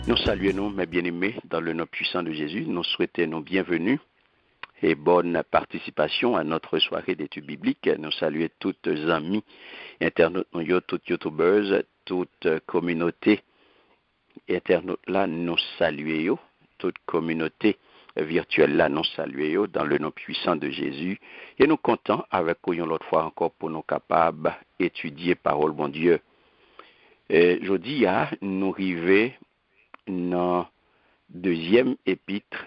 Nous saluons, mes bien-aimés, dans le nom puissant de Jésus. Nous souhaitons nos bienvenus et bonne participation à notre soirée d'études bibliques. Nous saluons toutes les amis internautes, toutes youtubeurs, toute communauté internaute là, nous saluons, toute communauté virtuelle là, nous saluons dans le nom puissant de Jésus. Et nous comptons avec vous l'autre fois encore pour nous capables d'étudier parole bon Dieu. Jeudi, nous arrivons dans deuxième épître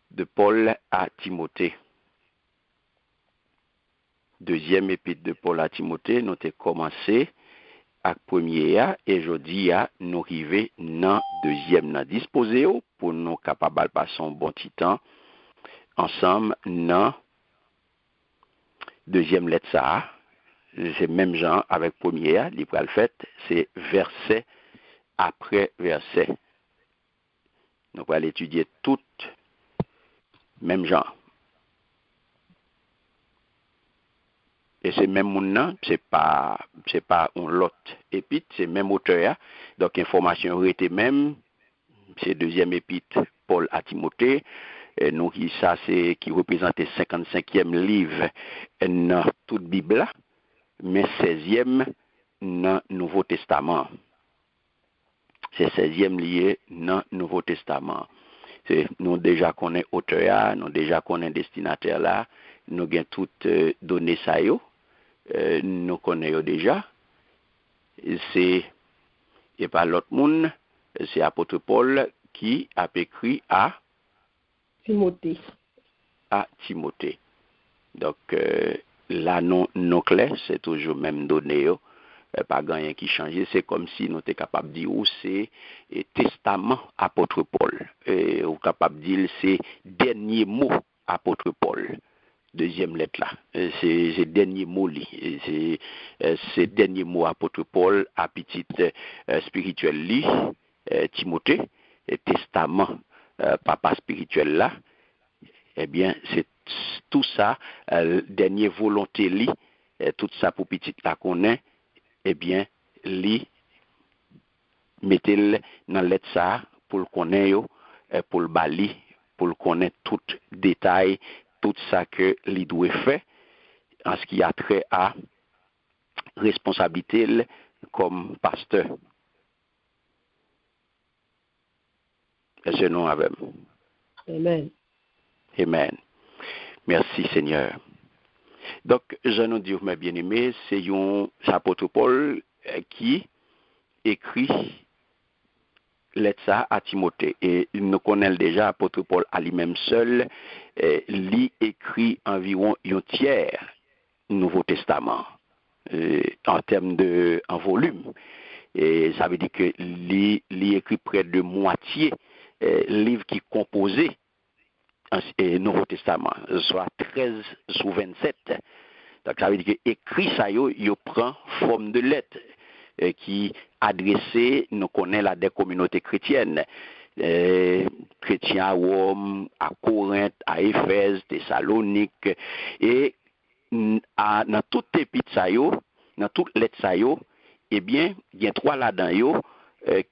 de Paul à Timothée. Deuxième épître de Paul à Timothée, nous avons commencé à première et jeudi nous arrivons dans deuxième. Disposé pour nous capables de passer un bon petit temps ensemble dans deuxième lettre ça. C'est même genre avec première, le fait, c'est verset après verset. Nous allons étudier tout même genre. Et c'est même mon c'est pas un lot épître, c'est même auteur. Donc information aurait été même, c'est deuxième épître Paul à Timothée. Et nous ça c'est qui représente le 55e livre dans toute Bible, mais 16e dans Nouveau Testament. C'est 16e lié dans Nouveau Testament. Nous déjà connaissons auteur, nous déjà connaissons destinataire là, nous avons toutes données ça yo. Nous connaissons déjà. C'est et pas l'autre monde, c'est apôtre Paul qui a écrit à Timothée. Donc là non clair, c'est toujours même donné yo. Pas rien qui change, c'est comme si nous étions capables de dire c'est testament apôtre Paul. Ou capable de dire c'est dernier mot apôtre Paul. Deuxième lettre là, c'est dernier mot c'est dernier mot apôtre Paul à petite spirituel li Timothée, testament papa spirituel là. Eh bien c'est tout ça dernier volonté li tout ça pour petite là qu'on est. Eh bien, li mettez-le dans lettre ça pour le connaître, pour le bali, pour le connaître tout détail, tout ça que li doit faire en ce qui a trait à responsabilité comme pasteur. Et ce nom avec. Amen. Amen. Merci Seigneur. Donc, je nous dis, mes bien-aimés, c'est l'apôtre Paul qui écrit lettre à Timothée. Et nous connaissons déjà l'apôtre Paul à lui-même seul, lui écrit environ un tiers Nouveau Testament en termes en volume. Et ça veut dire que lui écrit près de moitié livre qui composé Nouveau Testament, soit 13 sur 27. Donc ça veut dire que écrit ça, il prend forme de lettre qui adressé, nous connaissons là des communautés chrétiennes, chrétiens à Rome, à Corinthe, à Éphèse, Thessalonique, et dans toutes les épîtres ça dans toutes les lettres ça eh bien, il y a trois là-dedans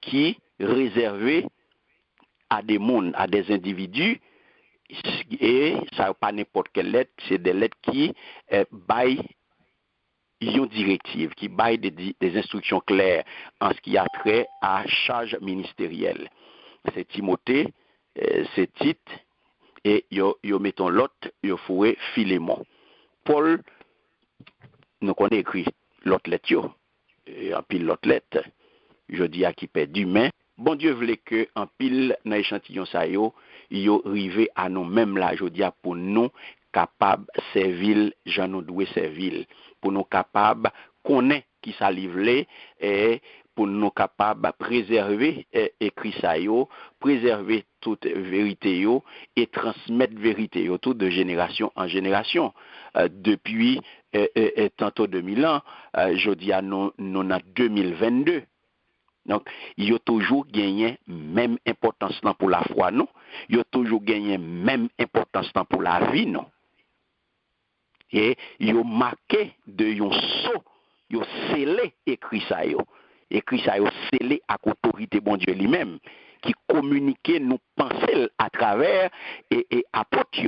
qui réservés à des mondes, à des individus. Et ça n'est pas n'importe quelle lettre, c'est des lettres qui baillent une directive, qui baillent des instructions claires en ce qui a trait à charge ministérielle. C'est Timothée, c'est Tite, et yo mettons l'autre, yo foué Philémon. Paul, nous connaissons écrit l'autre lettre, en pile l'autre lettre, je dis à qui perdu, mais bon Dieu voulait que en pile dans échantillon ça yo rivé à nous même là je dis pour nous capable servir Jean nous doit servir pour nous capable connaître qui ça livré et pour nous capable préserver écrit ça yo préserver toute vérité yo et transmettre vérité yo tout de génération en génération depuis tantôt 2000 ans je dis à nous en 2022. Donc, il y a toujours gagné même importance pour la foi, non? Il y a toujours gagné même importance pour la vie, non? Et il y a marqué de yon saut, il y a scellé écrit ça, yo. écrit ça yo scellé à autorité bon Dieu lui-même qui communiquait nos pensées à travers et apôtres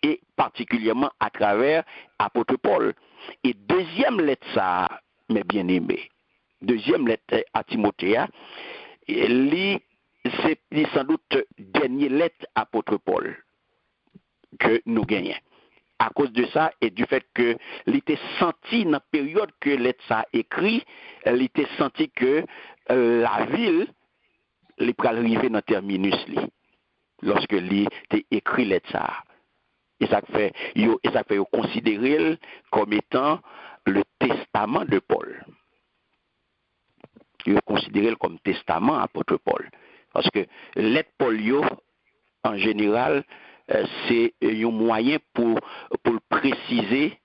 et particulièrement à travers apôtre Paul. Et deuxième lettre ça mes bien-aimés, deuxième lettre à Timothée, c'est sans doute dernière lettre apôtre Paul que nous gagnons. À cause de ça et du fait que l'était senti dans la période que lettre ça écrit, l'était senti que la ville les pral arriver dans terminus li lorsque li était écrit lettre ça. Et ça fait considérer comme étant le testament de Paul. Yo considéré comme testament apôtre Paul parce que lettre Paul yo en général c'est un moyen pour préciser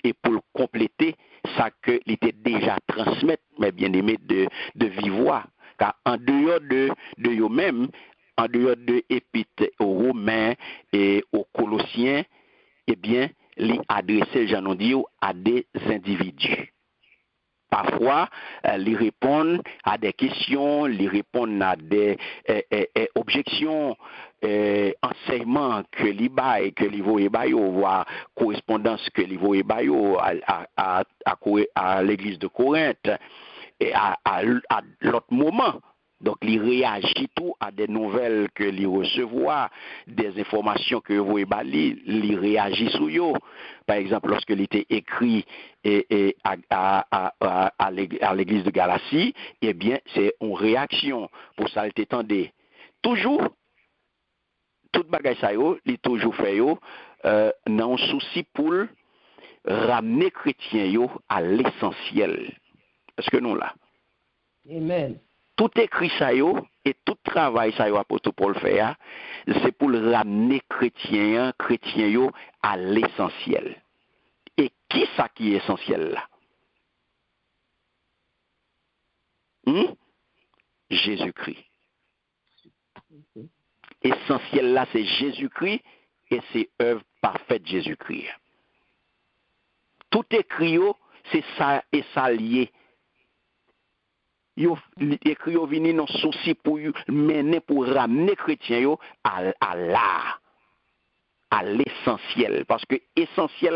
et pour compléter ça que l'était déjà transmettre mes bien-aimés de vive voix car en dehors de eux-mêmes en dehors de épîtres aux Romains et aux Colossiens eh bien les adresser j'en dis à des individus. Parfois, ils répondent à des questions, ils répondent à des objections, enseignements que les bail, que les voient voire correspondance que les voient à l'église de Corinthe et à l'autre moment. Donc, il réagit tout à des nouvelles que il recevoir, des informations que vous voyez, il réagit sur eux. Par exemple, lorsque il était écrit à l'église de Galatie, eh bien, c'est une réaction. Pour ça, il t'étendait. Toujours, toute bagaille ça, il est toujours fait, dans un souci pour ramener chrétiens à l'essentiel. Est-ce que nous là? Amen. Tout écrit ça et tout travail ça apôtre Paul fait, c'est pour ramener chrétien à l'essentiel. Et qui ça qui est essentiel là? Jésus-Christ. Essentiel là, c'est Jésus-Christ et c'est œuvre parfaite Jésus-Christ. Tout écrit c'est ça et ça lié. Yo écrit yo vini non souci pour mener pour ramener chrétien à l'essentiel parce que l'essentiel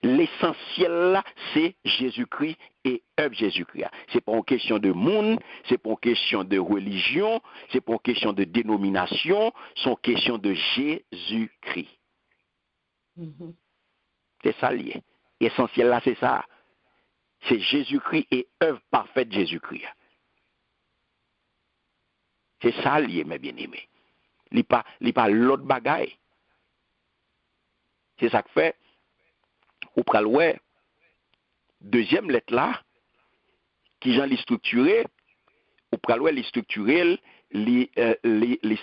là c'est Jésus-Christ et œuvre Jésus-Christ. C'est pas une question de monde, c'est pas une question de religion, c'est pas une question de dénomination, c'est une question de Jésus-Christ. Mhm. C'est ça lié. Essentiel là c'est ça. C'est Jésus-Christ et œuvre parfaite Jésus-Christ. C'est ça lié, mes bien-aimés. Il n'y a pas l'autre bagaille. C'est ça que fait, ou pral ouais, deuxième lettre là, qui j'en li structuré, ou pral ouais li structuré, li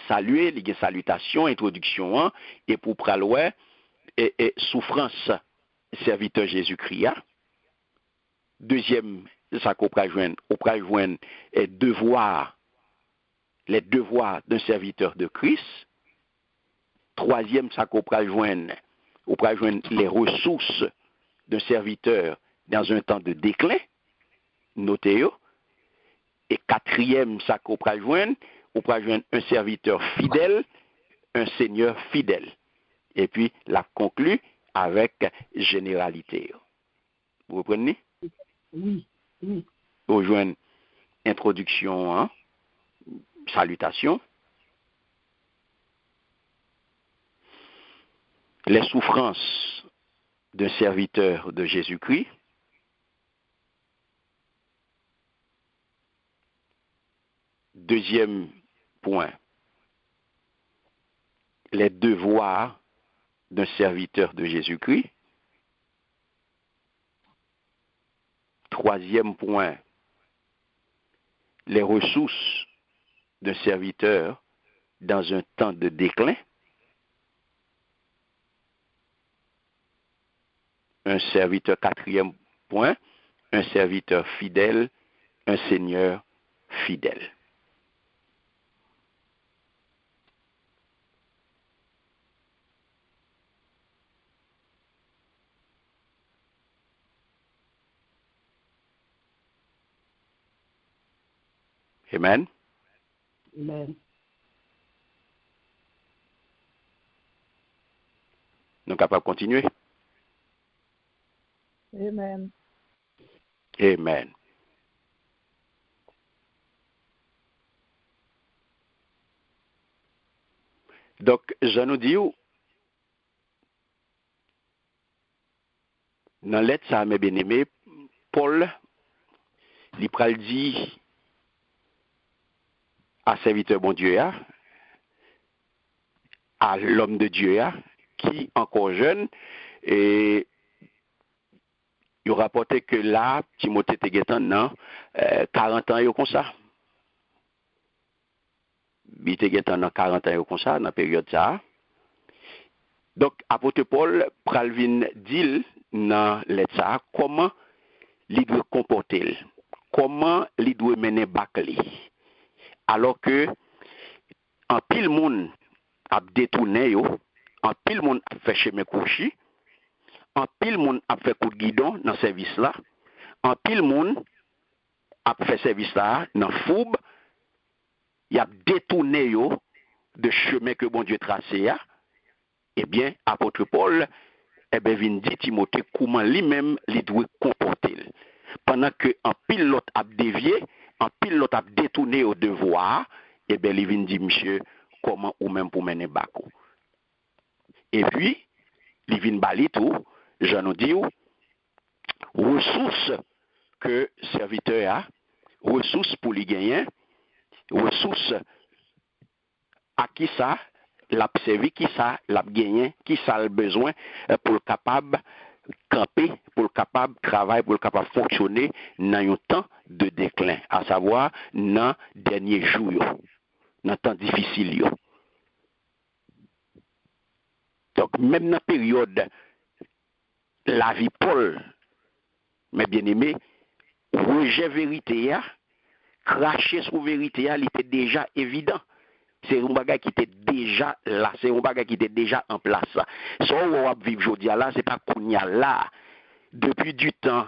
saluer, li salutation, introduction, hein, et pour pral ouais, et souffrance, serviteur Jésus-Christ. Deuxième, ça qu'on pral joindre, devoir, les devoirs d'un serviteur de Christ. Troisième, ça qu'on pral joindre les ressources d'un serviteur dans un temps de déclin, notez-le. Et quatrième, ça qu'on pral joindre un serviteur fidèle, un seigneur fidèle. Et puis, la conclut avec généralité. Vous comprenez? Oui, oui. Vous joignez introduction, hein? Salutation. Les souffrances d'un serviteur de Jésus-Christ. Deuxième point, les devoirs d'un serviteur de Jésus-Christ. Troisième point, les ressources d'un serviteur dans un temps de déclin. Un serviteur, quatrième point, un serviteur fidèle, un seigneur fidèle. Amen. Amen. Nous sommes capables de continuer. Amen. Amen. Donc, je nous dis, dans l'être, ça, mes bien-aimés, Paul, il pral dit à serviteur bon Dieu, à l'homme de Dieu, qui encore jeune, et il rapportait que là, Timothée était non, 40 ans, comme ça. Il était dans 40 ans, comme ça, dans la période ça. Donc, apôtre Paul, pral vin dit dans l'être ça, comment il doit comporter, comment il doit mener Bakli. Alors que, en pile monde a détourné yo, en pile monde a fait chemin couchi, en pile monde a fait coup de guidon dans service là, en pile monde a fait service là dans foub, il a détourné yo de chemin que bon Dieu tracé a. Eh bien, apôtre Paul, eh bien, vient dit Timothée comment lui-même il doit comporter. Pendant que en pilote a dévié, en pilote a détourné au devoir, eh bien, il vient dit monsieur comment ou même pour mener bako. Et puis, il vient bali tout, je nous dis ressources que serviteur a, ressources pour les gagner, ressources à qui ça l'a servi, qui ça l'a gagné, qui ça a besoin pour le capable camper, pour le capable travailler, pour le capable fonctionner dans un temps de déclin, à savoir dans les derniers jours, dans le temps difficile. Donc, même dans la période, la vie Paul, mes bien-aimés, rejet vérité, cracher sur vérité, il était déjà évident. C'est un bagage qui était déjà là, c'est un bagage qui était déjà en place. Ce qu'on va vivre aujourd'hui là, c'est pas qu'on y a là. Depuis du temps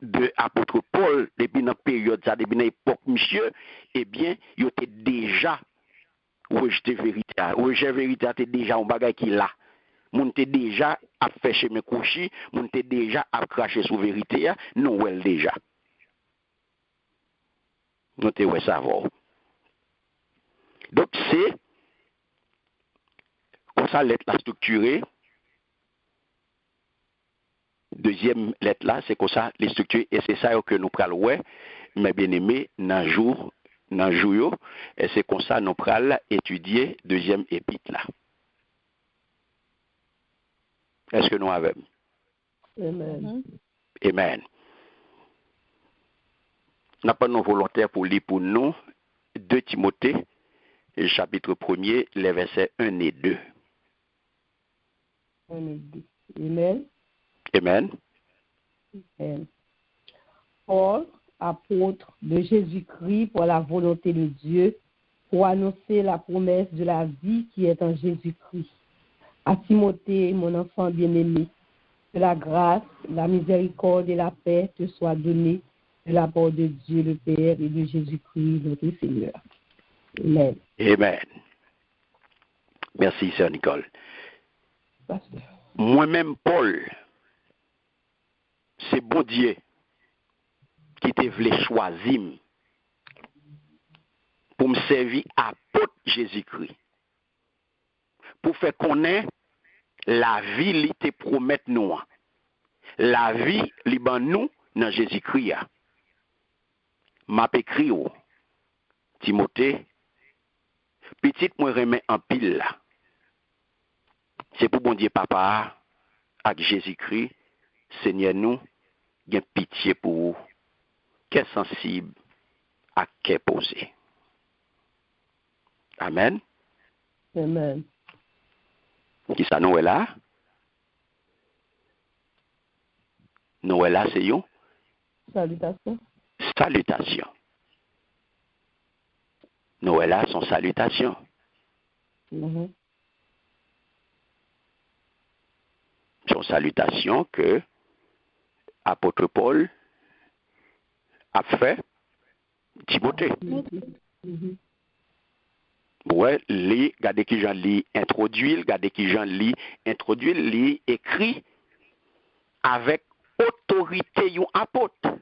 de l'apôtre Paul, depuis dans la période, ça, depuis dans l'époque, monsieur, eh bien, il était déjà rejeté vérité. Rejet vérité, c'était déjà un bagage qui est là. Moun était déjà à faire chez mes couchis, moun était déjà à cracher sur vérité, non, elle déjà. Nous te ouais savoir. Donc, c'est comme ça, lettre la structurée. Deuxième lettre là, c'est comme ça, les structures, et c'est ça que nous prenons, ouais, mes bien-aimés, dans jour, et c'est comme ça nous prenons étudier deuxième épître là. Est-ce que nous avons? Amen. Amen. Nous n'avons pas nos volontaires pour lire pour nous 2 Timothée, chapitre 1er, les versets 1 et 2. Amen. Amen. Amen. Paul, apôtre de Jésus-Christ pour la volonté de Dieu, pour annoncer la promesse de la vie qui est en Jésus-Christ. À Timothée, mon enfant bien-aimé, que la grâce, la miséricorde et la paix te soient données de la part de Dieu le Père et de Jésus-Christ notre Seigneur. Amen. Amen. Merci, Sœur Nicole. Pasteur. Moi-même, Paul, c'est bon Dieu qui te voulait choisir pour me servir apôtre Jésus-Christ. Pour faire connaître la vie qui te promet nous. La vie qui ban nous dans Jésus-Christ. M'a écrit Timothée, petit moi remet en pile là. C'est pour bon Dieu papa avec Jésus-Christ, Seigneur nous, il y a pitié pour vous, qu'est sensible à qu'est posé. Amen. Amen. Qui ça nous est là? Nous est là, c'est yon. Salutations. Salutation. Nous est là, son salutation. Mhm. Son salutation que apôtre Paul a fait Timothée. Mhm. Ouais, regardez qui j'en lis introduit, regardez qui j'en lis introduit, lit écrit avec autorité yon apôtre.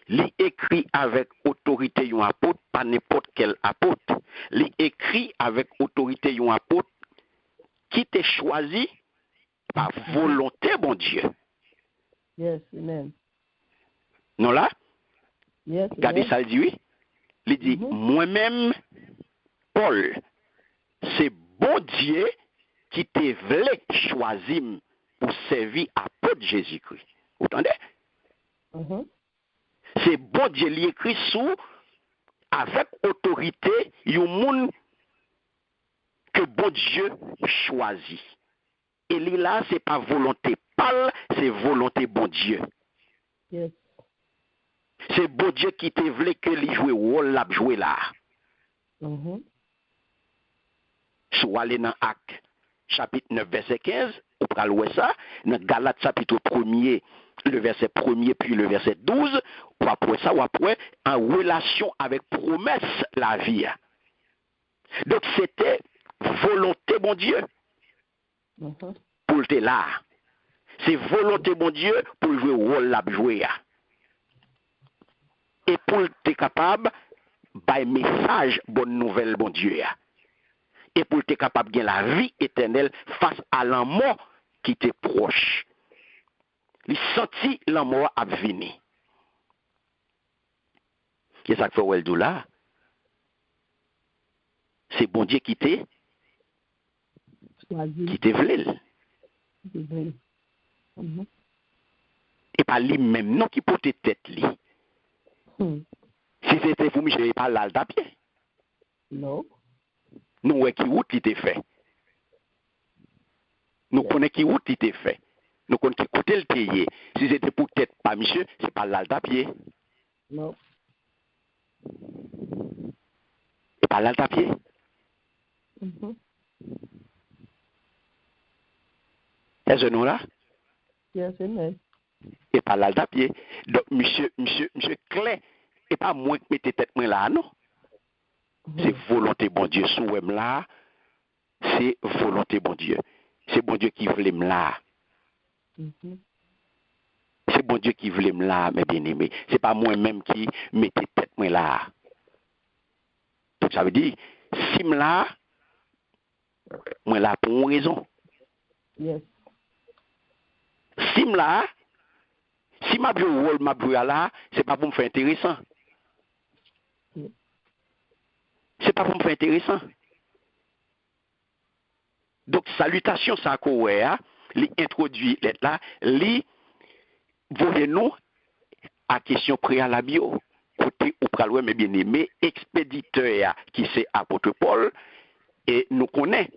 Li écrit avec autorité yon apôtre, pas n'importe quel apôtre. Li écrit avec autorité yon apôtre qui t'est choisi par volonté, bon Dieu. Yes, amen. Non là? Yes, Regardez amen. ça, il dit oui. Il dit, moi-même, Paul, c'est bon Dieu qui te voulait choisir pour servir apôtre Jésus-Christ. Vous entendez? Mhm. C'est bon Dieu qui écrit sous avec autorité, yon moun que bon Dieu choisit. Et là, c'est pas volonté pâle, c'est volonté bon Dieu. Yes. C'est bon Dieu qui te voulait que li joue rôle l'a joué là. Mhm. Soit aller dans Acte chapitre 9 verset 15, ou pral wè ça, dans Galates chapitre 1er, le verset 1er puis le verset 12, ou après ça, ou après en relation avec promesse la vie. Donc c'était volonté bon Dieu Mhm. pour le là. C'est volonté bon Dieu pour jouer rôle l'a joué. Et pour être capable by message bonne nouvelle bon Dieu. Et pour être capable de gagner la vie éternelle face à la mort qui était proche. Il sentit la mort à venir. Qu'est-ce que ça fait là? C'est bon Dieu qui t'est Choisi. voulu. Mhm. Mhm. Et pas lui-même non qui porte tête li. Hmm. Si c'était pour Michel, il pas là le pied. No. Nous ouais qui route il était fait. Nous connaissons qui route il était fait. Nous connaissons qui côté le payer. Si c'était pour tête pas monsieur, c'est pas là le pied. No. Et pas là le pied. Mhm. Est-ce que nous là? Yes, amen. Et pas là le pied. Donc monsieur clair et pas moins que mettez tête moi là non. C'est volonté bon Dieu sous moi là. C'est volonté bon Dieu. C'est bon Dieu qui voulait me là. Mhm. C'est bon Dieu qui voulait me là, mes bien-aimés. C'est pas moi-même qui mettais tête moi là. Donc ça veut dire, si me là, moi là pour une raison. Yes. Si me là, si ma joué rôle ma joué là, c'est pas pour me faire intéressant. Mm. C'est pas pour me faire intéressant. Donc salutation ça quoi hein, li introduit là, li voyez nous à question préalable côté ou pral mes bien-aimés expéditeur qui c'est apôtre Paul et nous connaît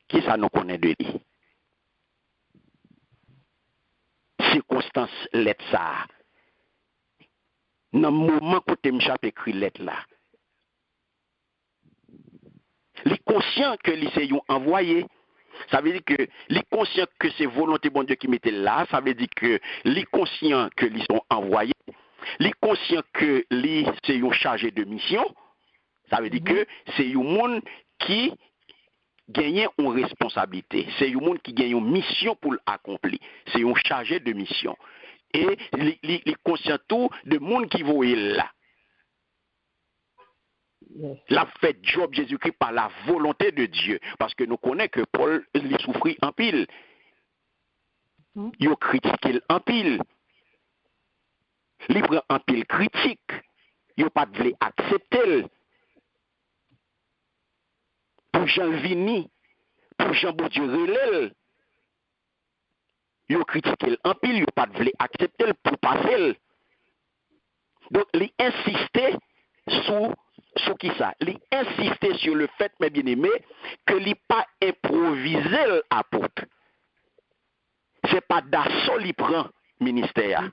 qui ça nous connaît de lui circonstance lettre ça dans moment côté m'chap écrit lettre là li conscient que li c'est yon envoyé. Ça veut dire que les conscient que c'est volonté bon Dieu qui mettait là, ça veut dire que les conscient que ils sont envoyés, les conscient que les c'est un chargé de mission, ça veut dire que c'est un monde qui gagne une responsabilité, c'est un monde qui gagne une mission pour l'accomplir, c'est un chargé de mission. Et les conscient tout de monde qui voit là. Yes. La fait job Jésus-Christ par la volonté de Dieu. Parce que nous connaissons que Paul lui souffrit en pile. Il critiqué en pile. Il prend en pile critique. Il n'a pas voulu accepter. Pour Jean Vini, pour Jean Boudieu Relel, il a critiqué en pile. Il n'a pas voulu accepter pour passer. Donc, il insistait sur qui ça? Il insistait sur le fait, mes bien-aimés, que il n'a pas improvisé l'apôtre. C'est pas d'assaut qu'il prend, ministère.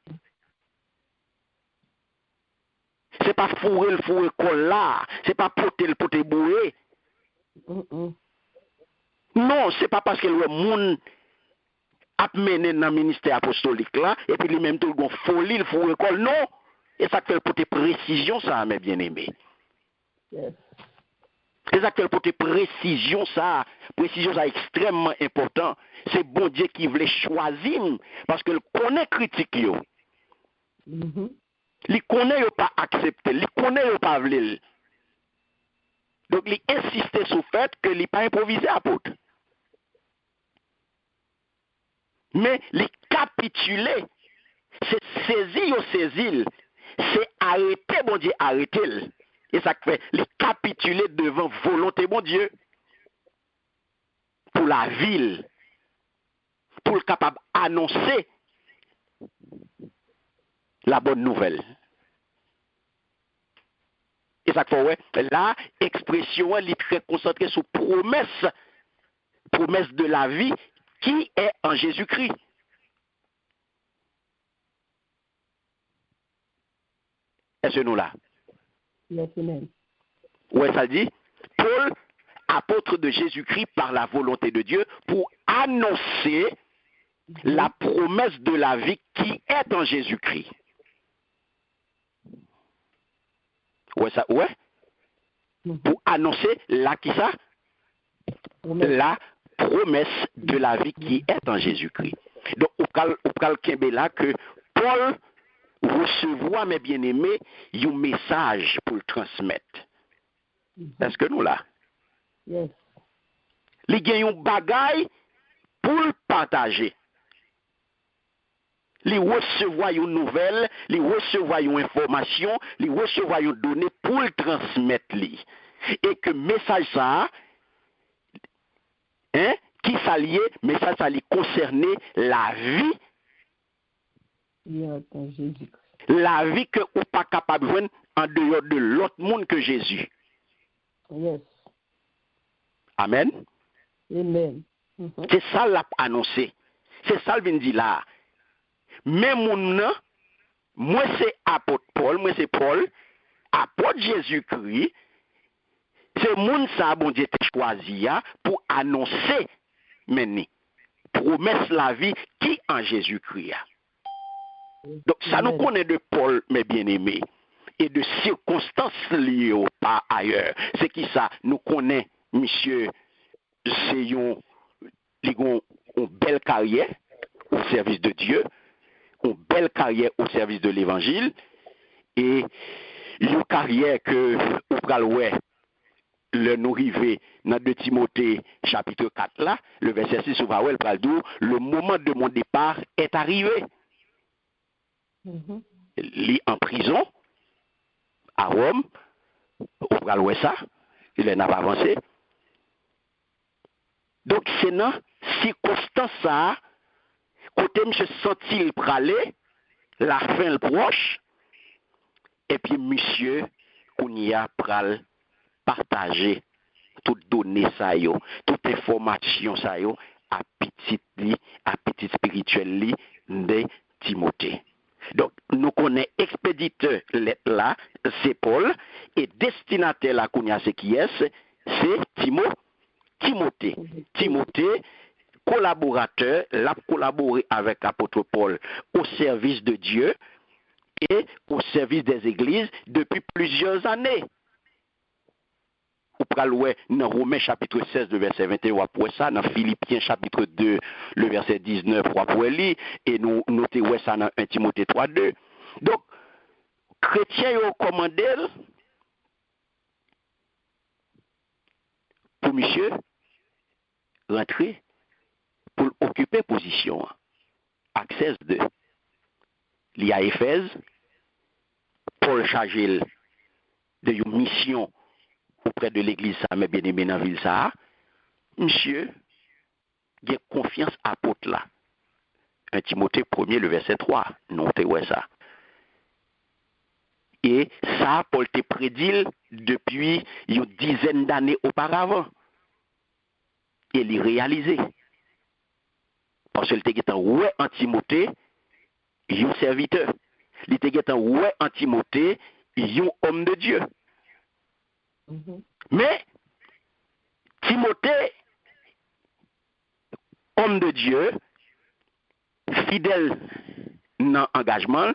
C'est pas fourrer le col là. C'est pas porter le bourré. Non, c'est pas parce que le monde a mené dans le ministère apostolique là, et puis lui-même tout le folie, il faut école, non. Et ça fait pour tes précisions, ça, mes bien-aimés. Yes. C'est ça fait pour tes précisions, ça extrêmement important. C'est bon Dieu qui voulait choisir, parce qu'il connaît critique, yo. Il connaît yo pas accepter, il connaît yo pas vle. Donc il insistait sur le fait que il pas improvisé apôtre. Mais il capitulé, c'est saisir, c'est arrêter bon Dieu, arrêter. Et ça fait il capituler devant volonté bon Dieu pour la ville, pour le capable annoncer la bonne nouvelle. Et ça fait ouais, là, expression elle est très concentrée sur promesse de la vie qui est en Jésus-Christ. Est-ce que nous là? Yes, amen. Ouais, ça dit, Paul, apôtre de Jésus-Christ par la volonté de Dieu, pour annoncer la promesse de la vie qui est en Jésus-Christ. Ouais, ça, ouais. Pour annoncer la qui ça? La promesse de la vie qui est en Jésus-Christ. Donc, au cal là que Paul recevoir, mes bien-aimés, un message pour le transmettre. Est-ce que nous là? Yes. Il y a un bagage pour le partager. Il recevoir une nouvelle, il recevoir une information, il recevoir une donnée pour le transmettre. Et que message ça, qui s'allie, message ça concerner la vie. La vie que vous pas capable de joindre en dehors de l'autre monde que Jésus. Yes. Amen. Amen. C'est ça l'a annoncé. C'est ça le dit là. Mais moi c'est apôtre Paul, moi c'est Paul, apôtre Jésus-Christ. C'est moun ça bon Dieu t'a choisi pour annoncer maintenant promesse la vie qui en Jésus-Christ. Donc ça nous connaît de Paul mes bien-aimés et de circonstances liées au pas ailleurs. C'est qui ça nous connaît monsieur c'est une belle carrière au service de Dieu, une belle carrière au service de l'évangile et une carrière que ou pral ouais le nous rivé dans 2 Timothée chapitre 4 là, le verset 6 ou va pral dire le moment de mon départ est arrivé. Il est en prison à Rome, on pral ouais ça, il n'a pas avancé. Donc c'est dans circonstance ça côté monsieur senti il praler la fin le proche et puis monsieur on y a pral partager toute donnée ça yo, toute information ça yo à petit spirituel li de Timothée. Donc nous connaissons expéditeur lettre là, c'est Paul et destinataire la kounya c'est qui est, c'est Timothée. Timothée collaborateur, l'a collaboré avec l'apôtre Paul au service de Dieu et au service des églises depuis plusieurs années. Ou praloué dans Romains chapitre 16, le verset 21, après ça, dans Philippiens chapitre 2, le verset 19, après lui, et nous notons ça dans 1 Timothée 3, 2. Donc, chrétiens ont commandé pour monsieur rentrer pour occuper position. Accès 2. Il y a Éphèse, Paul chargé de une mission auprès de l'église, ça m'a bien aimé dans la ville, ça. Monsieur, il y a confiance à l'apôtre là. 1 Timothée 1er, le verset 3. Notez ouais ça. Et ça, Paul te prédit depuis une dizaine d'années auparavant. Et il réalisé. Parce qu'il était ouais en Timothée, un serviteur. Il était ouais en Timothée, un homme de Dieu. Mais Timothée, homme de Dieu, fidèle dans l'engagement,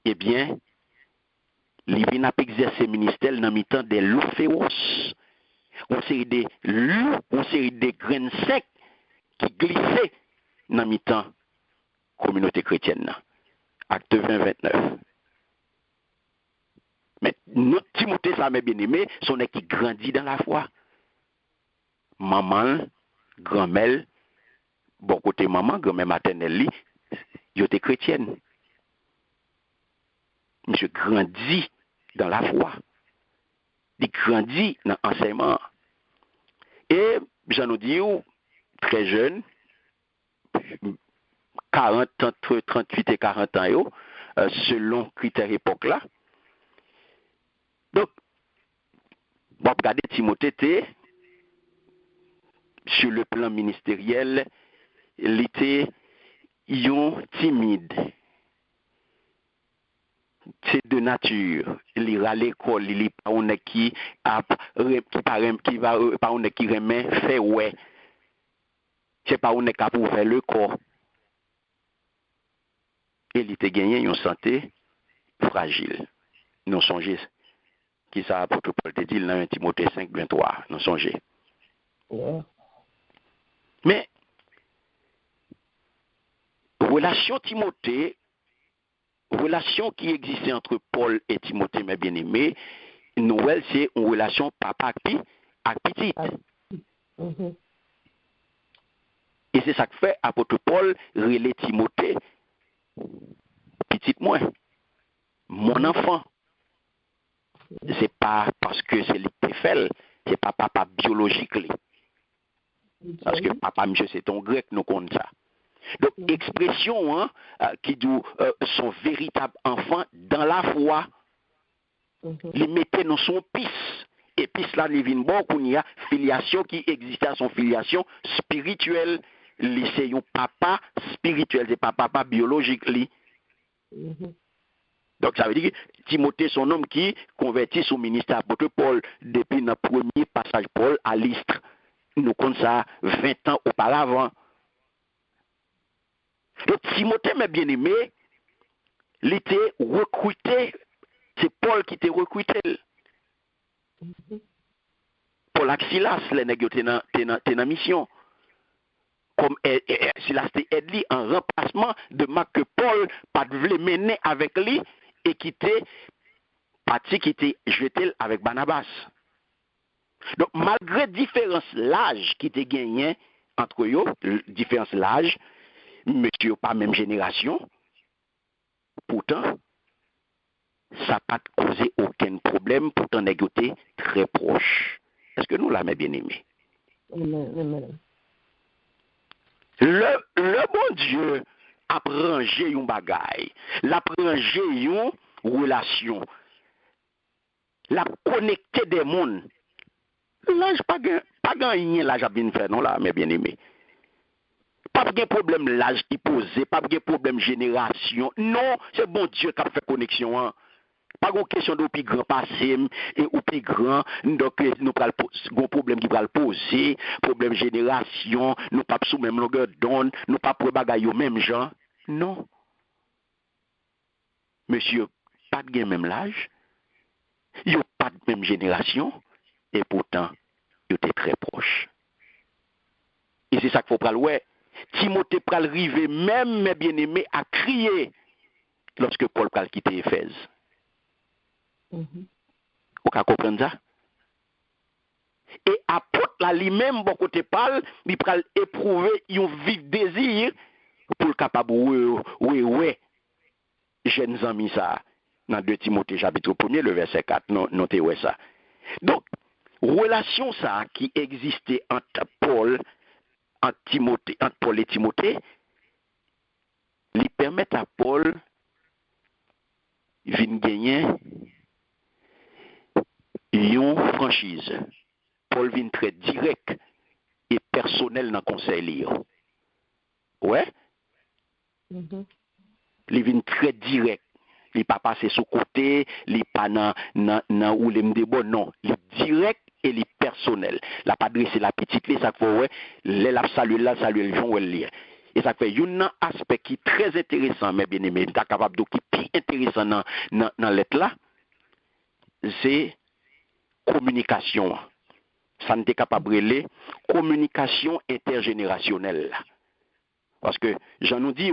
eh bien, il vient à exercer le ministère dans le temps des loups féroces. Une série de loups, une série de graines secs qui glissaient dans le temps communauté chrétienne. Acte 20-29. Mais notre Timothée, ça m'a bien aimé, son qui grandit dans la foi. Maman, grand-mère, bon côté maman, grand-mère maternelle, il était chrétienne. Monsieur grandit dans la foi. Il grandit dans l'enseignement. Et, j'en ai dit, très jeune, 40, entre 38 et 40 ans, selon critères époque là. Donc, bon, regardez, Timothée était, sur le plan ministériel, il était timide. C'est de nature. Il ira à l'école, il n'est pas un qui remet fait ouais. C'est pas un qui a pour faire le corps. Il était gagné une santé fragile. Nous songez qui ça apôtre Paul te dit dans 1 Timothée 5, 23. Nous songez. Yeah. Mais relation Timothée, relation qui existait entre Paul et Timothée, mes bien-aimés, Noël, c'est une relation papa à petite. Mm-hmm. Et c'est ça que fait apôtre Paul relais Timothée, petite moi, mon enfant. C'est pas parce que c'est lui qui fait, c'est pas papa biologique. Parce que papa, monsieur, c'est ton grec, nous compte ça. Donc, expression qui dit son véritable enfant dans la foi, il mettait dans son pis. Et puis, là, il vient bon qu'il y a filiation qui existe à son filiation spirituelle. C'est un papa spirituel, c'est pas papa biologique. Donc, ça veut dire que Timothée, son homme qui convertit son ministère apôtre Paul depuis le premier passage Paul à l'Istre. Nous comptons ça 20 ans auparavant. Donc, Timothée, mes bien-aimés, il était recruté. C'est Paul qui était recruté. Paul Axilas, les nègres étaient dans mission. Comme Silas était aidé en remplacement de Marc que Paul pas voulait mener avec lui et qui était parti, qui était jeté avec Barnabas. Donc, malgré différence l'âge qui était gagné entre eux, différence l'âge, monsieur pas même génération, pourtant, ça n'a pas causé aucun problème, pourtant, les étaient très proches. Est-ce que nous l'avons bien aimé? Le bon Dieu a rangé une bagaille, l'a rangé une relation, l'a connecté des mondes. L'âge pas gagné l'âge à bien faire, non là, mes bien-aimés. Pas de problème l'âge qui posé, pas de problème génération. Non, c'est bon Dieu qui a fait connexion. Hein. Pas de question de plus grand passé et ou plus grand, donc nous pas un problème qui va le poser, problème génération, nous pas sous même longueur d'onde, nous pas pour bagaille au même genre. Non. Monsieur, pas de même l'âge, yo pas de même génération et pourtant, ils étaient très proches. Et c'est ça qu'il faut prendre ouais. Timothée pral river même mes bien-aimés à crier lorsque Paul pral quitter Éphèse. Vous comprenez ça? Et apôtre là lui-même bon côté Paul, il pral éprouver un vif désir pour le capable ouais jeunes amis ça dans 2 Timothée chapitre 1er le verset 4 notez ouais ça. Donc relation ça qui existait entre Paul et Timothée, lui permettent à Paul de gagner une franchise. Paul vient très direct et personnel dans le conseil. Ouais? Il vient très direct. Il ne pas passer sous côté, il n'est pas dans où il me bon, non. Il est direct et il est personnel. La pas dresser la petite, ça faut ouais, la saluer le jour où elle lit. Et ça fait un aspect qui est très intéressant, mais bien aimé, capable de qui plus intéressant dans lettre là, c'est communication. Ça n'était capable de les communication intergénérationnelle. Parce que j'en nous dis,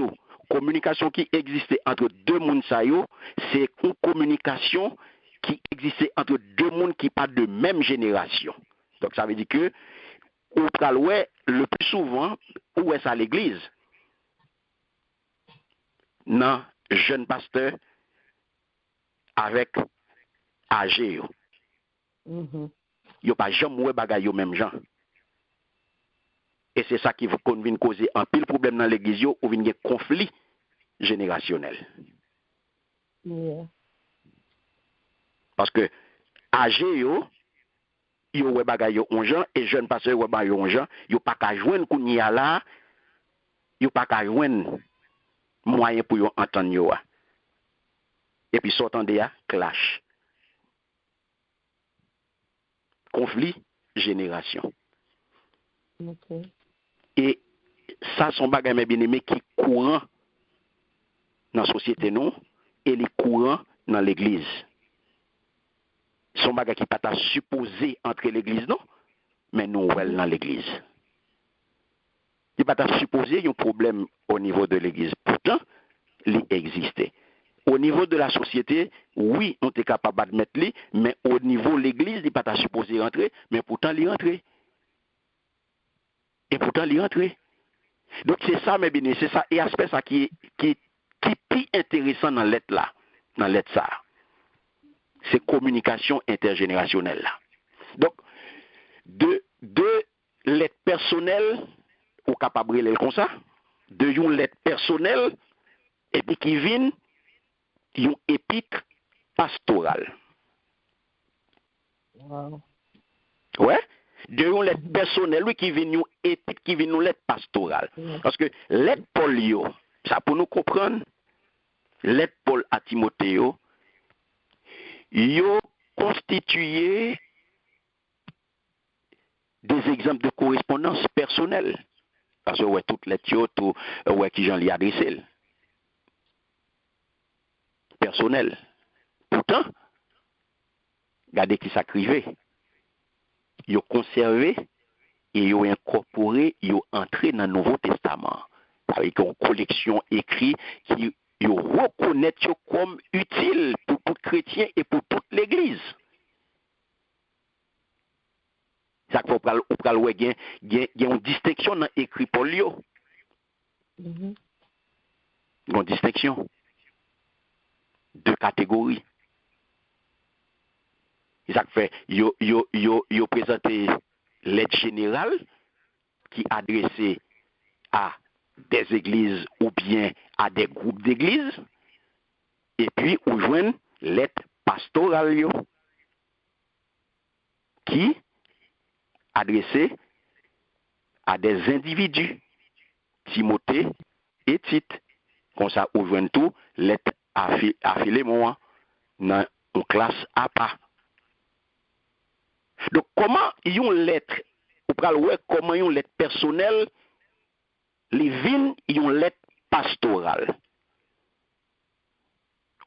communication qui existait entre deux mondes, c'est une communication qui existait entre deux mondes qui pas de même génération. Donc ça veut dire que le plus souvent, où est-ce à l'église? Non, jeune pasteur avec âgé. Yo pas jamais ouais bagay yo même gens. Et c'est ça qui vient causer un pile problème dans l'église ou vient conflit générationnel. Yeah. Parce que âgé yo ouais bagay yo on gens et jeune pasteur ouais bagay yo on gens, yo pas ka joindre kounya là, yo pas ka joindre moyen pour yo entendre yo. Et puis sortant de là, clash. Conflit génération. Okay. Et ça son bagay mais bien aimé qui courant dans la société non et les courants dans l'église. Son bagay qui pas ta supposé entrer l'église non, mais nous dans l'église. Il pas ta supposé un problème au niveau de l'église. Pourtant, il existait. Au niveau de la société, oui, on est capable d'admettre lui, mais au niveau de l'église, il pas ta supposé rentrer, mais pourtant il rentrer. Et pourtant il rentrer. Donc c'est ça mes bien, c'est ça et aspect ça qui est plus intéressant dans l'être là, dans l'être ça. C'est communication intergénérationnelle là. Donc de lettres personnelles ou capable de comme ça, de une lettre personnelle et puis qui vient une épître pastorale. Wow. Ouais, de une lettre personnelle oui, qui vient une épître qui vient une lettre pastorale. Parce que lettre Paul ça pour nous comprendre, lettre Paul à Timothée yo constitué des exemples de correspondance personnelle. Parce que ouais, toutes les tout ouais, qui j'en li adressé. Personnel. Pourtant, regardez qui s'acrivait. Ils ont conservé et ils ont incorporé, ils ont entré dans le Nouveau Testament. Avec une collection écrite qui ils reconnaissent comme utile pour tout chrétien et pour toute l'Église. Ça faut il y a une distinction dans écrit Paul. Une distinction. Deux catégories. Et ça fait yo présenté l'aide générale qui adressée à des églises ou bien à des groupes d'églises et puis on joint l'aide pastorale qui adressée à des individus Timothée et Tite comme ça on joint tout l'aide affilé moi dans une classe à part. Donc comment une lettre ou comment une lettre personnelle les vignes une lettre pastorale.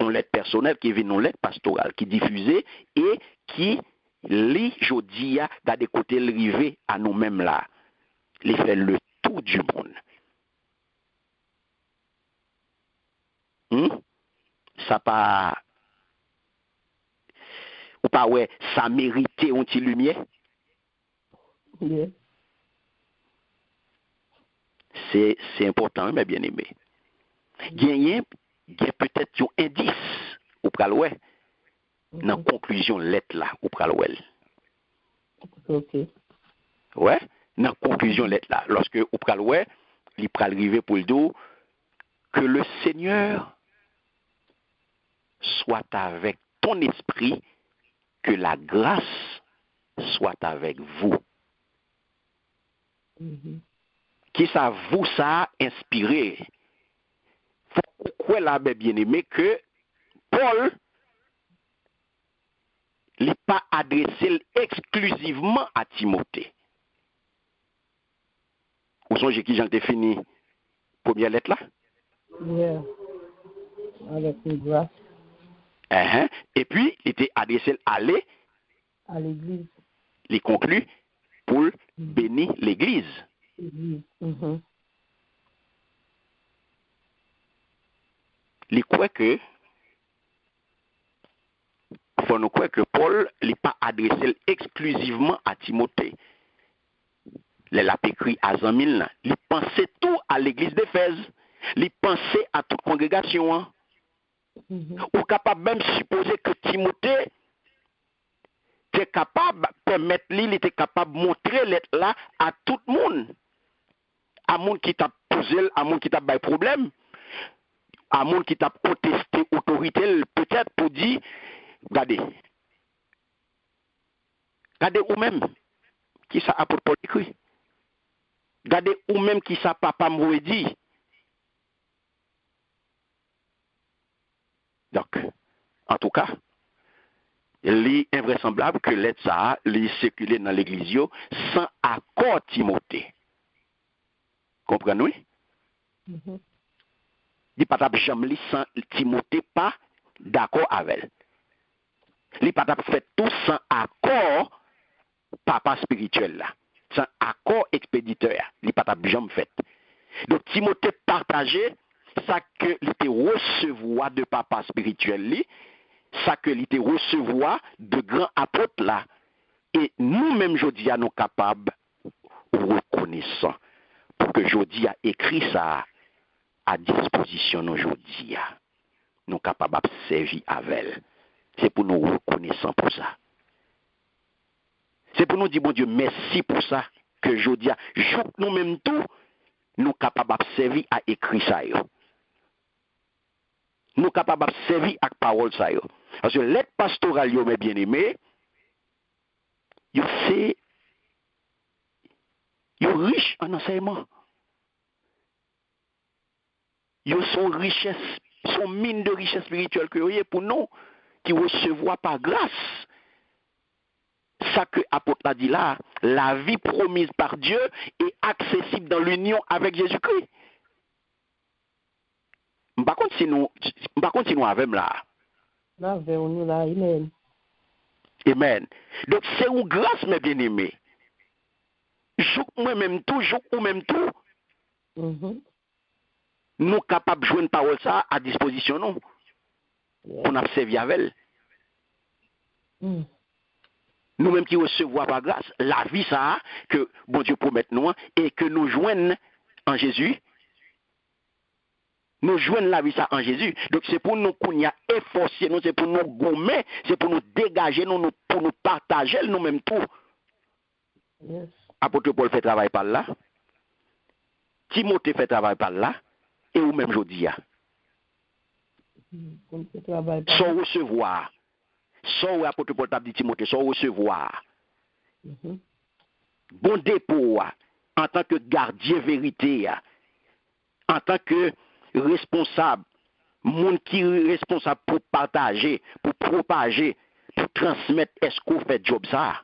Une lettre personnelle qui vient une lettre pastorale qui diffusée et qui lit jodi a des côtés rivé à nous-mêmes là. Les fait le tour du monde. Ça pas ou pas ouais, ça méritait un petit lumière. Yeah. C'est important, mais bien aimé. Gagner peut-être un indice ou pral ouais dans conclusion lettre là ou pral ouais. OK. Ouais, dans conclusion lettre là lorsque ou pral ouais, il pral arriver pour le dos que le Seigneur soit avec ton esprit, que la grâce soit avec vous. Qui ça vous ça a inspiré? Pourquoi là bien aimé que Paul n'est pas adressé exclusivement à Timothée. Ou songez qui j'en ai fini première lettre là? Yeah. Avec une grâce Et puis, il était adressé à l'église. Il conclut pour bénir l'église. Mhm. Il croit que faut nous croire que Paul n'est pas adressé exclusivement à Timothée. Il a écrit à Zamil, il pensait tout à l'église d'Éphèse, il pensait à toute congrégation. Ou capable même supposer que Timothée était capable de permettre lui, il était capable de montrer l'être là à tout le monde. À monde qui t'a posé, à monde qui t'a des problèmes, à monde qui t'a contesté autorité, peut-être pour dire, regardez ou même qui ça apôtre Paul écrit. Regardez ou même qui ça papa m'a dit. Donc, en tout cas, il est invraisemblable que l'être ça lui circuler dans l'église sans accord Timothée. Comprenez-vous? Il n'est pas jamais sans Timothée pas d'accord avec elle. Il n'est pas fait tout sans accord papa spirituel là, sans accord expéditeur. Il n'est pas jamais fait. Donc Timothée partageait ça que il était recevoir de papa spirituel, ça que il était recevoir de grands apôtres là. Et nous-mêmes, Jodi, nous capables reconnaissant pour que Jodi a écrit ça à disposition aujourd'hui. Nous capables de servir avec elle. C'est pour nous reconnaissant pour ça. C'est pour nous dire, bon Dieu, merci pour ça que Jodi a, nous-mêmes tout, nous capables de servir à écrire ça. Nous capables de servir à parole ça. Parce que l'aide pastorale, mes bien-aimés, c'est riche en enseignement. Ils sont richesse, son mine de richesse spirituelle que vous pour nous qui recevoir par grâce. Ça que l'apôtre a dit là, la vie promise par Dieu est accessible dans l'union avec Jésus-Christ. Par contre, si nous avons là. Nous là, amen. Amen. Donc c'est une grâce, mes bien-aimés. Jouk moi-même tout, jouk ou même tout. Nous sommes capables de jouer une parole ça à disposition nous. Pour nous servir avec elle. Nous-mêmes qui recevons par grâce la vie ça que bon Dieu promet nous et que nous joignons en Jésus. Nous joignons la vie ça en Jésus. Donc c'est pour nous qu'on y a efforcé, nous c'est pour nous gommer, c'est pour nous dégager, nous pour nous partager nous-mêmes tout. Yes. Apôtre Paul fait travail par là. Timothée fait travail par là. Et ou même Jodi. Sans recevoir. Sans apôtre Paul t'a dit Timothée, sans recevoir. Bon dépôt en tant que gardien vérité, en tant que responsable, monde qui est responsable pour partager, pour propager, pour transmettre, est-ce qu'on fait job ça?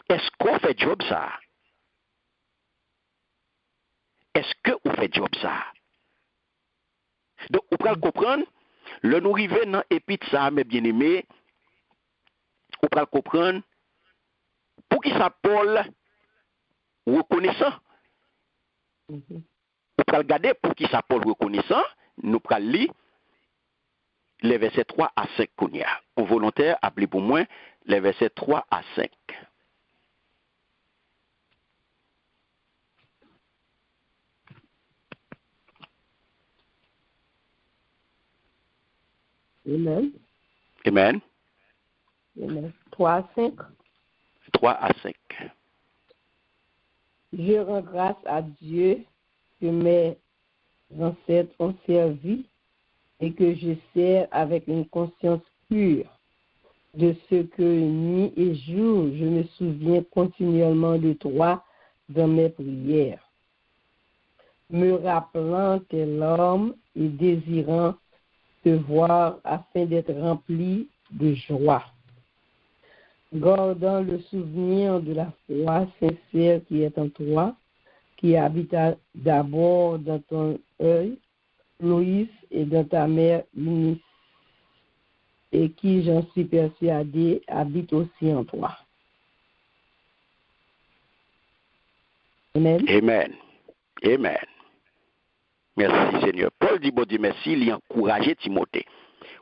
Est-ce qu'on fait job ça? Est-ce que vous faites job ça? Donc, vous pouvez comprendre, le nous arriver dans l'épître ça, mes bien-aimés, vous pouvez comprendre, pour qui ça Paul reconnaissant? Vous pouvez regarder pour qui ça Paul reconnaissant, nous pouvons lire les versets 3 à 5 qu'on y a. Pour volontaire, appelez pour moi les versets 3 à 5. Amen. Amen. Amen. 3 à 5. 3 à 5. Je rends grâce à Dieu que mes ancêtres ont servi et que je sers avec une conscience pure, de ce que nuit et jour je me souviens continuellement de toi dans mes prières, me rappelant tes larmes et désirant te voir afin d'être rempli de joie, gardant le souvenir de la foi sincère qui est en toi, qui habita d'abord dans ton œil, Loïs, et dans ta mère Eunice, et qui, j'en suis persuadé, habite aussi en toi. Amen. Amen. Amen. Merci Seigneur. Paul dit bon Dieu merci, il a encouragé Timothée.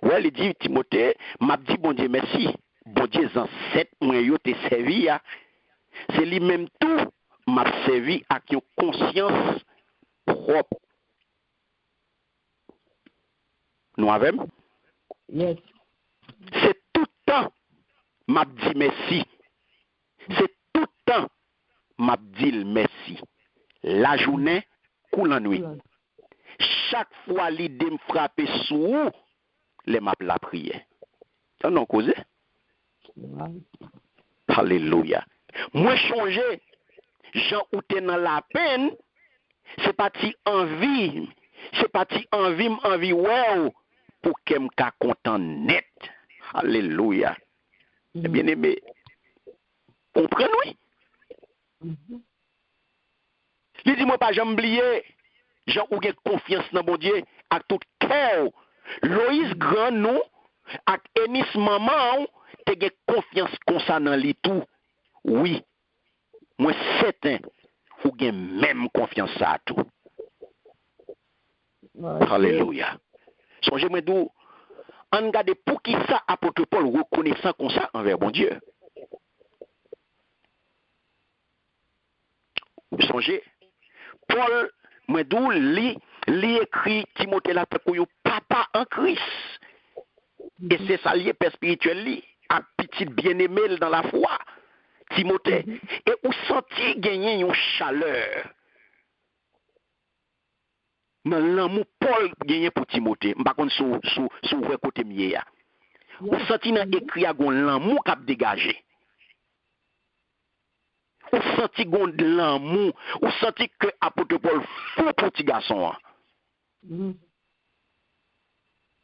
Ouais, il dit Timothée, m'a dit bon Dieu merci. Bon Dieu en 7 mois yo te servi à. C'est lui-même tout m'a servi avec une conscience propre. Nous avons? Yes. C'est tout le temps m'a dit merci. C'est tout le temps m'a dit merci. La journée coule la nuit. Chaque fois l'idée me frappe sous les m'a la prière. Ça non causé? Alléluia. Moi changer, Jean ou t'es dans la peine, c'est parti envie, envie ouais pour qu'elle me content net. Alléluia. Bien aimé, comprenez-vous? Il dit moi pas jamais oublier, Jean ou confiance dans mon Dieu à tout cœur. Loïs grand nous ak Enis maman te gen confiance concernant li tout. Oui. Moi certain ou gen même confiance ça tout. Alléluia. Songez moi d'où on regarde pour qui ça apôtre Paul reconnaissant comme ça envers mon Dieu. Songez Paul moi d'où li écrit Timothée là pour papa en Christ. Et c'est ça lié père spirituel li, à petit bien-aimé dans la foi, Timothée. Et ou senti gagner une chaleur. Dans l'amour Paul gagné pour Timothée, par contre sous vrai côté mieux. Ou senti dans écrit à gon l'amour qui a dégagé. Ou senti gon l'amour, ou senti que apôtre Paul fou pour petit garçon.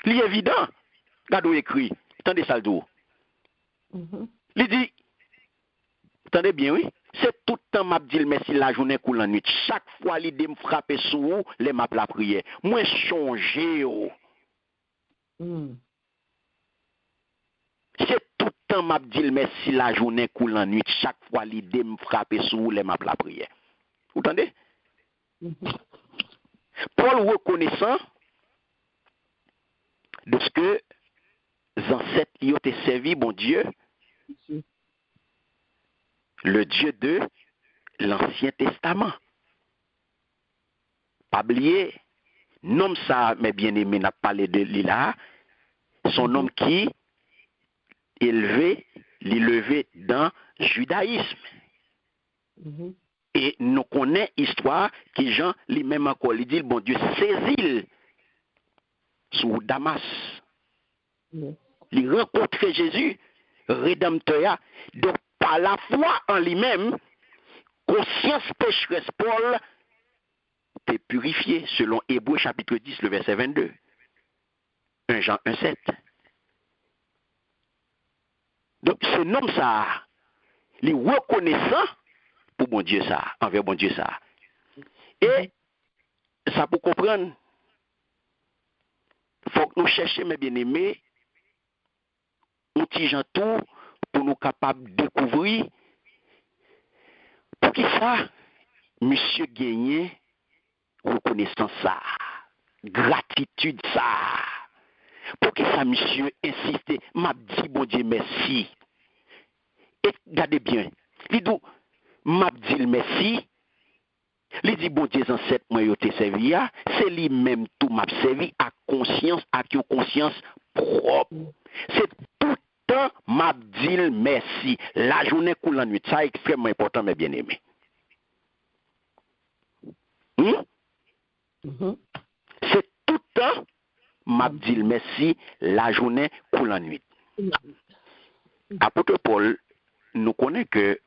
Li évident. Gado écrit, attendez ça le dos. Il dit, attendez bien, oui, c'est tout le temps m'a dit merci la journée coule la nuit. Chaque fois l'idée me frapper sous vous, les m'a la prière. Moi changer. C'est tout le temps m'a dit merci la journée coule la nuit. Chaque fois l'idée me frapper sous vous, les m'a la prière. Vous entendez? Paul reconnaissant de ce que les ancêtres y ont servi, bon Dieu, le Dieu de l'Ancien Testament. Pas oublier, nom ça, mes bien-aimés, n'a parlé de Lila, son homme qui l'élevé dans le judaïsme. Et nous connaissons l'histoire qui Jean lui-même encore, il dit, bon Dieu, saisit sous Damas. Il rencontre Jésus, rédempteur. Donc, par la foi en lui-même, conscience pécheresse Paul est purifiée, selon Hébreux chapitre 10, le verset 22. 1 Jean 1,7. Donc, ce nom ça, il est reconnaissant pour bon Dieu ça, envers bon Dieu ça. Et ça pour comprendre, il faut que nous cherchions, mes bien-aimés, un petit gens tout pour nous capables de découvrir pour qui ça, monsieur gagné reconnaissance ça, gratitude ça. Pour qui ça, monsieur insiste, m'a dit bon Dieu merci. Et regardez bien, il dit m'a dit merci. Il dit bon Dieu en 7 mois yo te servi, c'est lui même tout m'a servi à conscience, à une conscience propre. C'est tout temps m'a dit merci. La journée coule la nuit, ça est extrêmement important mes bien-aimés. C'est tout temps m'a dit merci, la journée coule la nuit. Apôtre Paul, nous connaissons que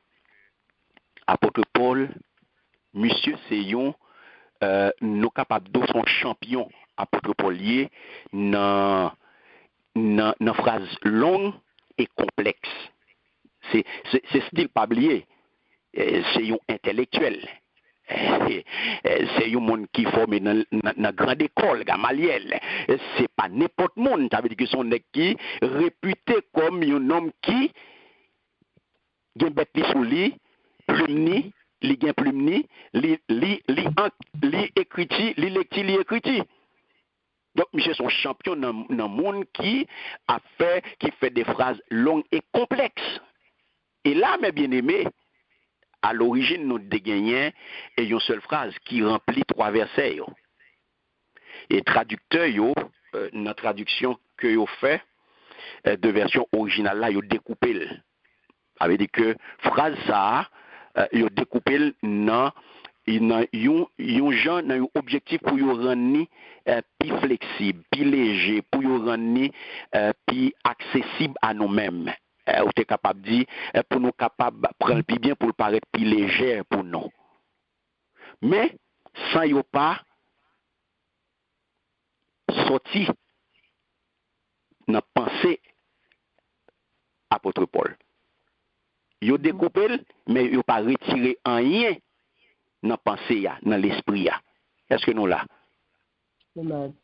apôtre Paul, monsieur Seyon, nous capables de son champion apôtre Paul dans phrase longue et complexe. C'est style pas oublié, c'est un intellectuel. C'est un monde qui forme dans la grande école, Gamaliel. C'est pas n'importe monde. Ça veut dire que son nèg qui réputé comme un homme qui gen bête li sous li, plume ni, li gen plume ni, li écriti, li lecti, li écriti. Donc, monsieur son champion dans le monde qui fait des phrases longues et complexes. Et là, mes bien-aimés, à l'origine, nous dégagnons une seule phrase qui remplit 3 versets. Et traducteur, dans la traduction que vous fait de version originale, là, vous découpé. Ça veut dire que phrase ça, vous découpé dans un genre, dans un objectif pour vous rendre plus flexible, plus léger, pour vous rendre plus accessible à nous-mêmes. Ou t'es capable de dire, pour nous capables de prendre plus bien, pour le paraître plus léger pour nous. Mais, sans y pas sorti dans la pensée apôtre Paul. Yo découpé, mais yo pas retiré rien dans la pensée, dans l'esprit. Est-ce que nous là? Amen.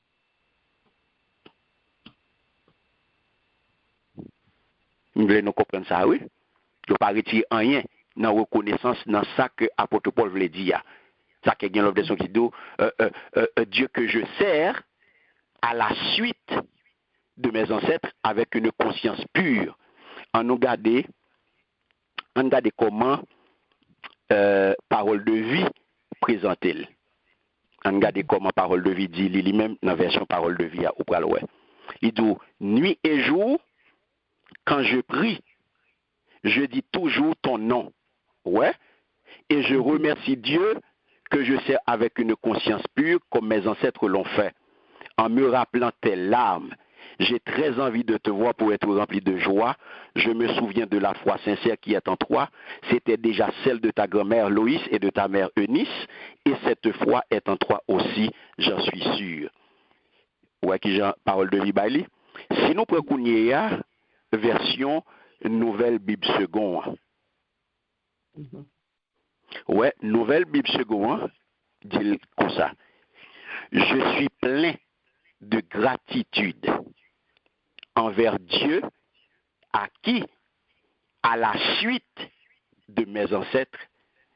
Nous voulons comprendre ça, oui. Yo pas retiré rien dans la reconnaissance dans ça que apôtre Paul voulait dire. Ça qui est une version qui dit Dieu que je sers à la suite de mes ancêtres avec une conscience pure. En nous garder comment parole de vie présente-t-elle. En regarder comment parole de vie dit lui-même dans la version parole de vie au pral ouais. Il dit nuit et jour quand je prie, je dis toujours ton nom. Ouais. Et je remercie Dieu que je sers avec une conscience pure comme mes ancêtres l'ont fait. En me rappelant tes larmes, j'ai très envie de te voir pour être rempli de joie. Je me souviens de la foi sincère qui est en toi. C'était déjà celle de ta grand-mère Loïs et de ta mère Eunice. Et cette foi est en toi aussi, j'en suis sûr. Ouais, qui j'ai parole de vie Bailey. Si nous prenons version Nouvelle Bible Seconde. Ouais, Nouvelle Bible Seconde dit comme ça. Je suis plein de gratitude envers Dieu à qui, à la suite de mes ancêtres,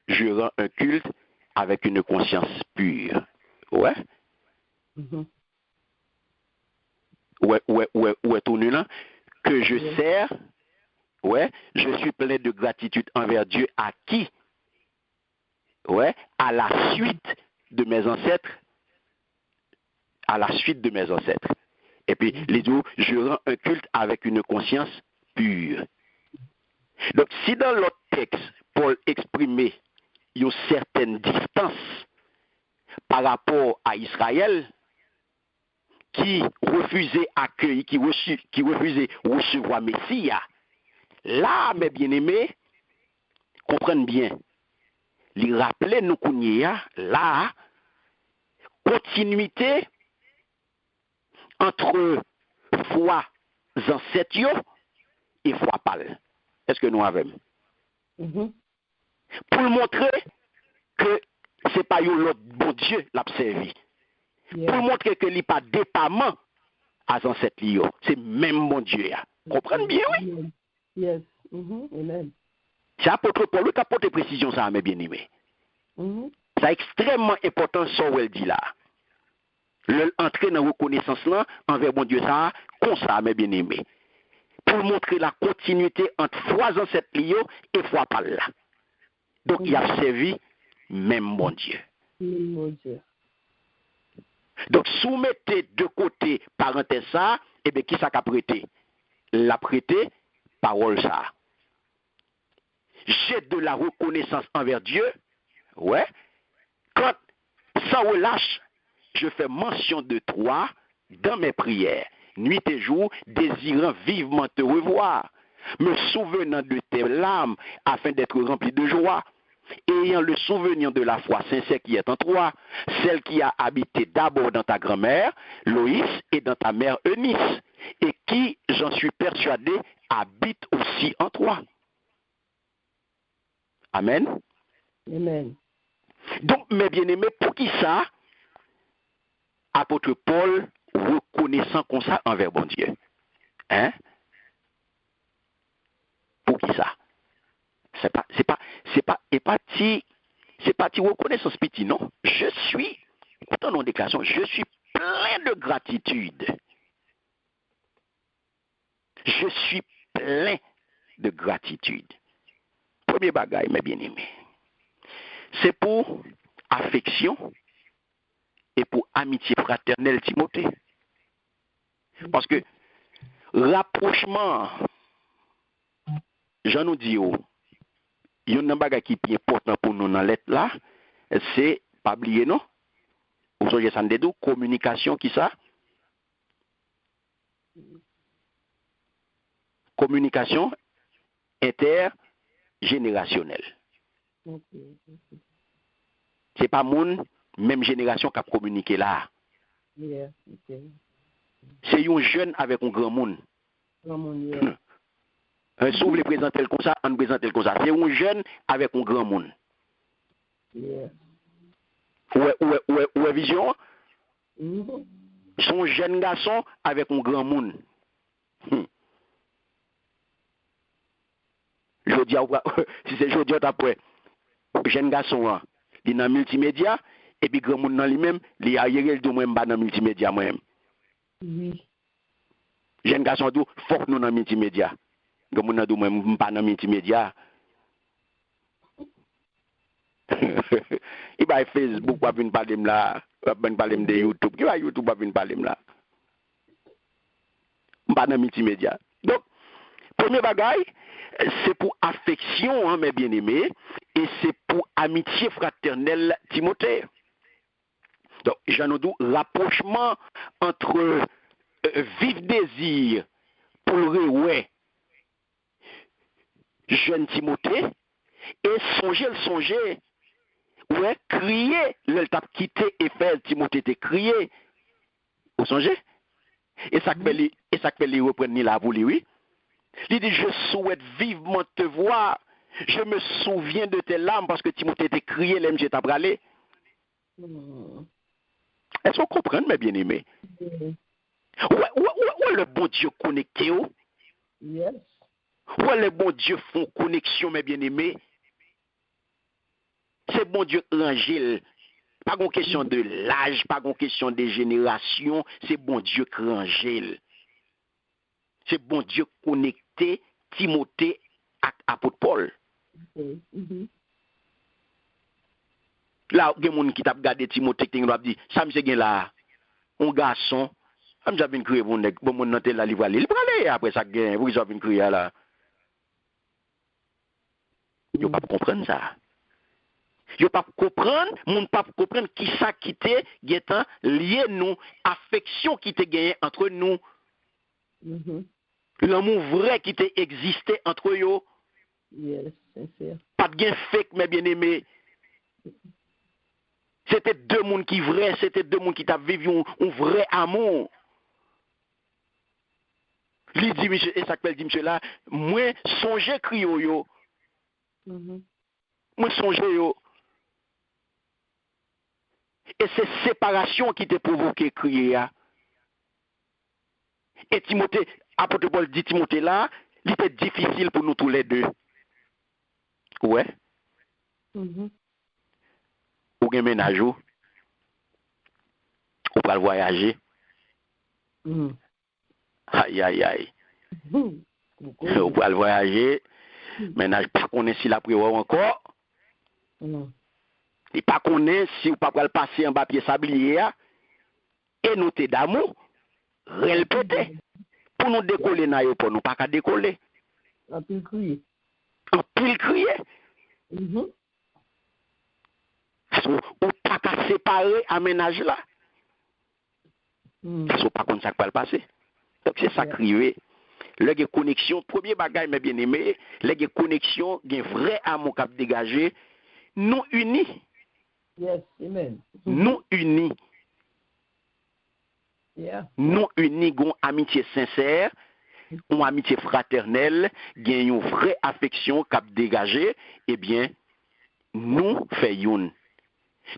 je rends un culte avec une conscience pure. Ouais? Ouais, tourne là, que je sers, ouais, je suis plein de gratitude envers Dieu à qui, ouais, à la suite de mes ancêtres, Et puis, les deux, je rends un culte avec une conscience pure. Donc, si dans l'autre texte, Paul exprimait une certaine distance par rapport à Israël, qui refusait accueillir, qui refusait recevoir Messie, là, mes bien-aimés, comprennent bien. Les rappeler nous connaissons là, continuité entre foi ancêtres et foi pâle. Est-ce que nous avons? Pour montrer que ce n'est pas l'autre bon Dieu l'a servi. Pour montrer que il n'y a pas de départ à ancêtres. C'est même bon Dieu. Comprenez bien, oui? Yes. Amen. C'est apôtre Paul qui apporte précision ça, mes bien-aimés. C'est extrêmement important ce qu'elle dit là. L'entrer dans la reconnaissance là envers bon Dieu ça, comme ça, mes bien-aimés. Pour montrer la continuité entre foi ancêtres et foi par là. Donc, il a servi même bon Dieu. Donc, soumettez de côté parenthèse ça, et bien qui ça qu'a prêté? L'a prêté, parole ça. J'ai de la reconnaissance envers Dieu, ouais. Quand, sans relâche, je fais mention de toi dans mes prières, nuit et jour, désirant vivement te revoir, me souvenant de tes larmes afin d'être rempli de joie, ayant le souvenir de la foi sincère qui est en toi, celle qui a habité d'abord dans ta grand-mère, Loïs, et dans ta mère Eunice, et qui, j'en suis persuadé, habite aussi en toi. Amen. Amen. Donc, mes bien-aimés, pour qui ça, apôtre Paul reconnaissant comme ça envers bon Dieu? Hein? Pour qui ça? C'est pas reconnaissance petit, non? Je suis, écoutons nos déclarations, je suis plein de gratitude. Je suis plein de gratitude. Premier bagage, mes bien-aimés, c'est pour affection et pour amitié fraternelle, Timothée. Parce que rapprochement, j'en nous dis, il y a un bagage qui est important pour nous dans la lettre là, c'est, pas oublier, non? Vous savez, ça nous communication, qui ça? Communication intergénérationnelle. C'est pas mon même génération qui a communiqué là. C'est un jeune avec un grand monde. Si vous voulez présenter le comme ça, on présente le comme ça. C'est un jeune avec un grand monde. Ou vision? Son jeune garçon avec un grand monde. Je dis, si c'est jeudi après, jeune garçon, il est dans le multimédia, et puis grand monde dans lui-même, il a ailleurs de moi dans le multimédia moi-même. Jeune garçon, il faut que nous dans le multimédia. Grand monde de moi pas dans le multimédia. Il va Facebook pas venir parler là, pas venir parler de YouTube. Qui va YouTube pas venir parler là? Pas dans le multimédia. Donc, premier bagage, c'est pour affection, hein, mes bien-aimés, et c'est pour amitié fraternelle, Timothée. Donc, j'en ai dit rapprochement entre vif désir pour le jeune Timothée et songer, ouais, crier, le t'a quitté Éphèse, Timothée t'a crié. Vous songez? Et ça fait les reprendre là pour lui, oui. Il dit, je souhaite vivement te voir. Je me souviens de tes larmes parce que Timothée t'a crié, l'MG t'a bralé. Est-ce qu'on comprend, mes bien-aimés? Ouais, le bon Dieu connecté, oh? Yes. Ouais, le bon Dieu font connexion, mes bien-aimés. C'est bon Dieu rangé. Pas une question de l'âge, pas une question de génération. C'est bon Dieu rangé. C'est bon Dieu connecté Timothée à apôtre Paul. Là, il y a des gens qui t'a regardé Timothée qui t'a dit, ça me c'est là, un garçon, je viens crier pour mon noter la livre, il va aller après ça, vous avez crier là. Vous ne pouvez pas comprendre ça. Vous ne pouvez pas comprendre, vous ne pouvez pas comprendre qui ça qui était lié nous, affection qui était gagnée entre nous. L'amour vrai qui était existé entre eux. Yes, c'est pas de gain fake, mes bien-aimés. C'était deux mondes qui vrais, c'était deux mondes qui t'a vécu un vrai amour. Lui dit, monsieur, et ça dit, monsieur là, moi, songez criyo yo. Moi, songez yo. Et c'est séparation qui t'a provoqué crier. Et Timothée, apôtre Paul dit Timothée là, il était difficile pour nous tous les deux. Ouais. Ou gen ménage ou pral voyager. Aïe aïe aïe. Ou pral voyager, ménage pas connaît si la prière encore. Il pas connaît si ou pas pral passer en papier sablier et nous t'es d'amour, répéter pour nous décoller na yo pour nous pas qu'à décoller. En pile crier. En pile crier. Ou pas qu'à séparer à ménage là. Parce que pas comme ça va le passer. Donc c'est ça crier. Là il y a connexion, premier bagage mes bien-aimés, là il y a connexion, il y a vrai amour qui a dégagé, nous unis. Yes, amen. Nous unis. Yeah. Nous unis, une amitié sincère, une amitié fraternelle, une vraie affection qui a dégagé, eh bien, nous faisons.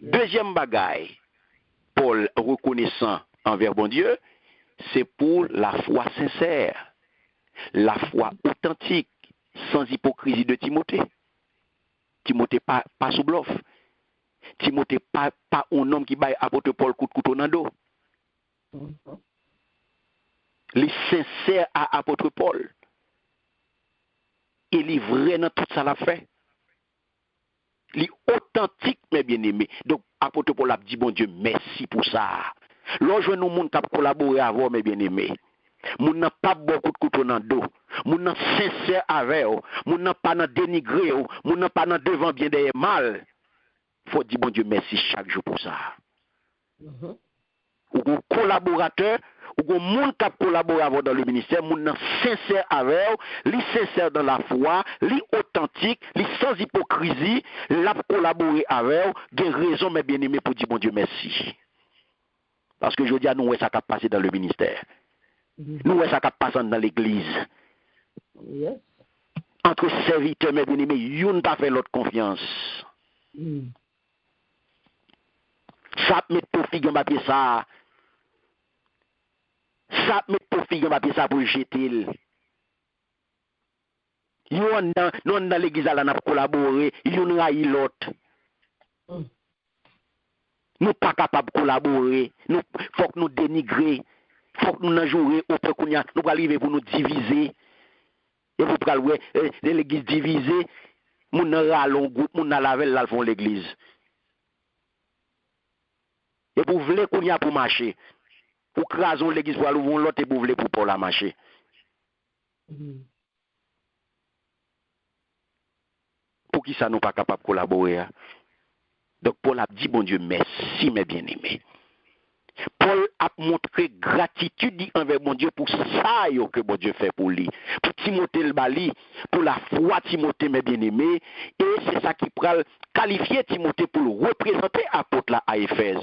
Deuxième bagaille, Paul reconnaissant envers bon Dieu, c'est pour la foi sincère, la foi authentique, sans hypocrisie de Timothée. Timothée pas sous bluff. Timothée pas un homme qui baille apôtre Paul coup de couteau dans le dos. Les sincères à apôtre Paul. Il est vrai dans tout ça l'a fait. Il est authentique, mes bien-aimés. Donc, apôtre Paul a dit, bon Dieu, merci pour ça. Lorsque nous avons collaboré avec mes bien-aimés, nous n'avons pas beaucoup de couteau dans le dos. Nous n'avons sincère avec eux. Nous n'avons pas dénigré. Nous n'avons pas devant bien des mal. Il faut dire, bon Dieu, merci chaque jour pour ça. Ou un collaborateur, ou un monde qui collabore dans le ministère, moun sincère avec eux, li sincère dans la foi, li authentique, li sans hypocrisie, l'a collaborer avec eux, des raisons mes bien-aimés pour dire bon Dieu merci. Parce que je dis à nous, ça qui passé dans le ministère. Nous, ça qui passé dans l'église. Yes. Entre serviteurs, mes bien-aimés, yon pas fait l'autre confiance. Ça met pour figuer papier ça. Ça met pour figuer papier ça pour jeter. Yon dans l'église là n'a collaboré, yon raï l'autre. Nous pas capable de collaborer, nous faut que nous dénigrer, faut que nous n'en jouer au peu qu'on y a, nous pas arriver pour nous diviser. Et vous pral ouais, l'église divisée, moun ralon groupe, moun na lavel là font l'église. Et vous voulez qu'on y a pour marcher. Pour craser l'église pour aller ouvrir l'autre et vous voulez pour la marcher. Pour qui ça nous pas capable de collaborer. Donc Paul a dit bon Dieu merci mes bien-aimés. Paul a montré gratitude envers mon Dieu pour ça que bon Dieu fait pour lui. Pour Timothée le bali, pour la foi Timothée mes bien-aimés. Et c'est ça qui peut qualifier Timothée pour le représenter apôtre là à Éphèse.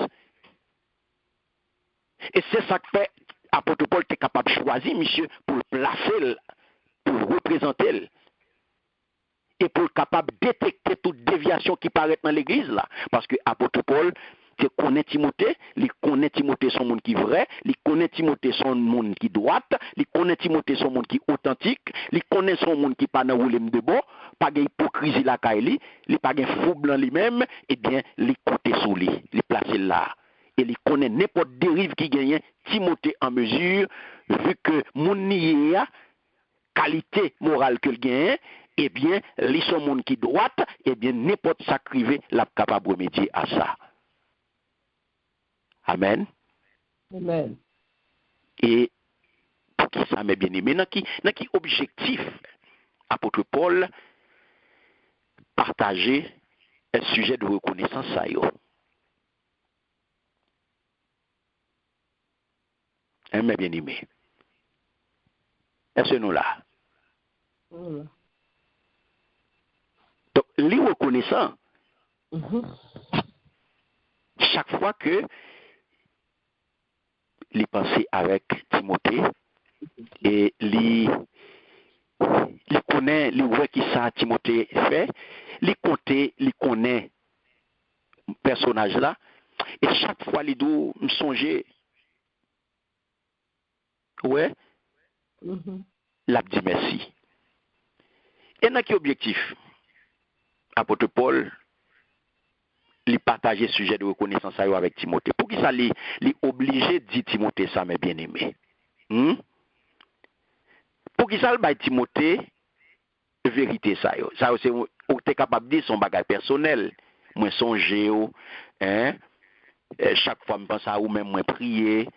Et c'est ça que fait apôtre Paul est capable de choisir, monsieur, pour le placer, pour le représenter. Et pour être capable de détecter toute déviation qui paraît dans l'église là. Parce que apôtre Paul, il connaît Timothée son monde qui est vrai, il connaît Timothée son monde qui est droite, il connaît Timothée son monde qui est authentique, il connaît son monde qui n'est pas dans le de bon, pas d'hypocrisie la caille, il pas de fou blanc lui-même, et bien, il côté sous lui, il place là. Et il connaît n'importe dérive qui gagne Timothée en mesure, vu que mon nié qualité morale que le gagne, eh bien, les son monde qui droite, eh bien, n'importe sacrivé la capable de remédier à ça. Amen. Amen. Et pour qui ça, mes bien-aimés, dans qui objectif, apôtre Paul, partager un sujet de reconnaissance ça yo. Hein, mes bien-aimés. Est-ce que nous là? Donc, les reconnaissants, chaque fois que les pensées avec Timothée et les connaît, les voit qui ça Timothée fait, les connaît personnage là, et chaque fois les doux me songer, ouais, l'a dit merci. Et dans quel objectif? Apôtre Paul, il partage le sujet de reconnaissance avec Timothée. Pour qui ça lui obligé de dire Timothée ça, mes bien-aimés? Pour qui ça le Timothée vérité ça? Ça c'est ou t'es capable de dire son bagage personnel. Moi songer hein? Chaque fois je pense à ou même moi prier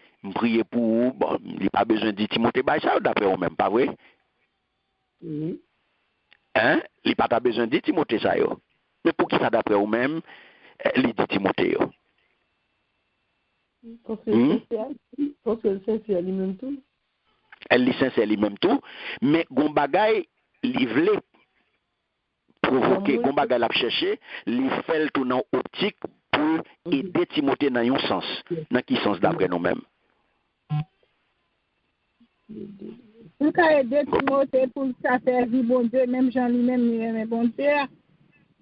pour vous. Bon, il n'y a pas besoin de dire Timothée ça d'après vous même, pas vrai? Hein? Il n'y a pas besoin de dire Timothée ça. Mais pour qui ça d'après vous même, il dit Timothée. Parce que c'est sincère lui-même tout. Elle est sincère lui-même tout, mais gon bagay li vle provoquer, gon bagay la chercher, li fait tout dans optique pour aider Timothée dans un sens. Dans qui sens d'après nous-mêmes? Vous pouvez aider Timothée pour ça servir bon Dieu, même Jean lui-même, mais bon Dieu.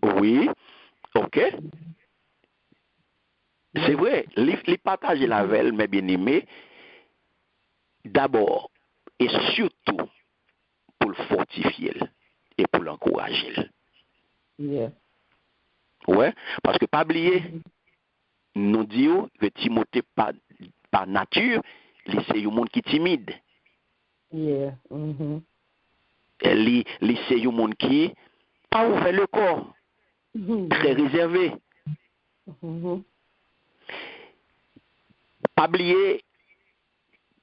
Oui, ok. C'est vrai, les partager la veille, mes bien-aimés, d'abord et surtout pour le fortifier et pour l'encourager. Yeah. Ouais, parce que pas oublier, nous disons que Timothée par nature, c'est un monde qui est timide. Yeah. C'est un monde qui pas ouvert le corps, très réservé. Pas oublier,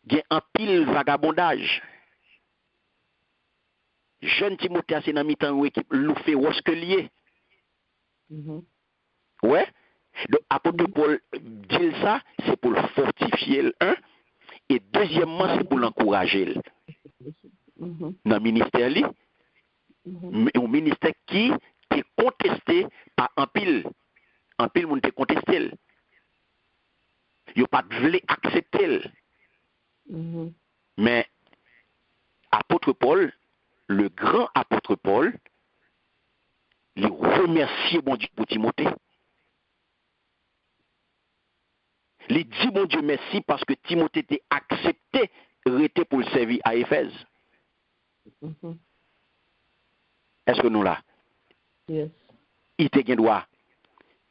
il y a un pile vagabondage. Jeune Timothée, c'est dans mi-temps où équipe nous fait que lié. Ouais. Donc, apôtre Paul dit ça, c'est pour le fortifier, un. Et deuxièmement, c'est pour l'encourager. Dans le ministère, un ministère qui est contesté par un pile. Un pile, monde est contesté. Il n'a pas voulu accepter. Mais, apôtre Paul, le grand apôtre Paul, il remercie bon Dieu pour Timothée. Il dit bon Dieu merci parce que Timothée était accepté, rester pour le servir à Éphèse. Est-ce que nous là? Yes. Il te gen droit.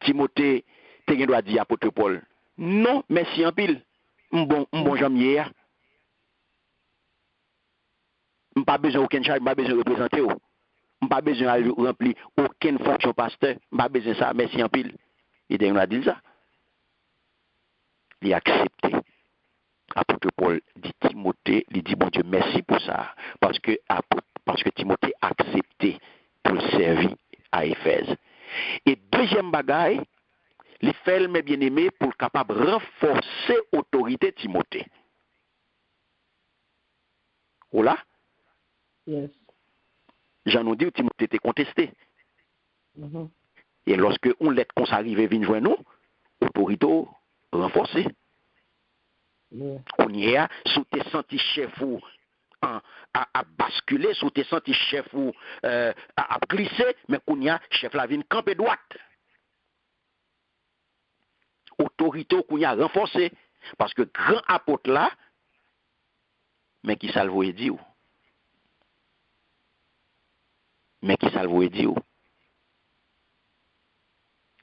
Timothée te gen droit dire apôtre Paul. Non, merci en pile. Bon jamais. Pas besoin aucun charge, pas besoin de représenter. Pas besoin de remplir aucune fonction pasteur. Pas besoin de ça, merci en pile. Il te gen droit dire ça. Il a accepté. Apôtre Paul dit Timothée, il dit bon Dieu merci pour ça. Parce que Timothée a accepté pour le servir à Éphèse. Et deuxième bagaille, il fait mes bien-aimés pour capable renforcer l'autorité de Timothée. Voilà. Yes. J'en ai dit où Timothée était contesté. Et lorsque on lettre qu'on s'arrive à venir joindre nous, l'autorité renforcée. On y est, sous tes senti chef ou à basculer, sous tes senti chef ou à glisser, mais qu'on y a chef la vine campé droite. Autorité qu'on y a renforcée. Parce que grand apôtre là, mais qui ça le voit dire? Mais qui ça le voit dire?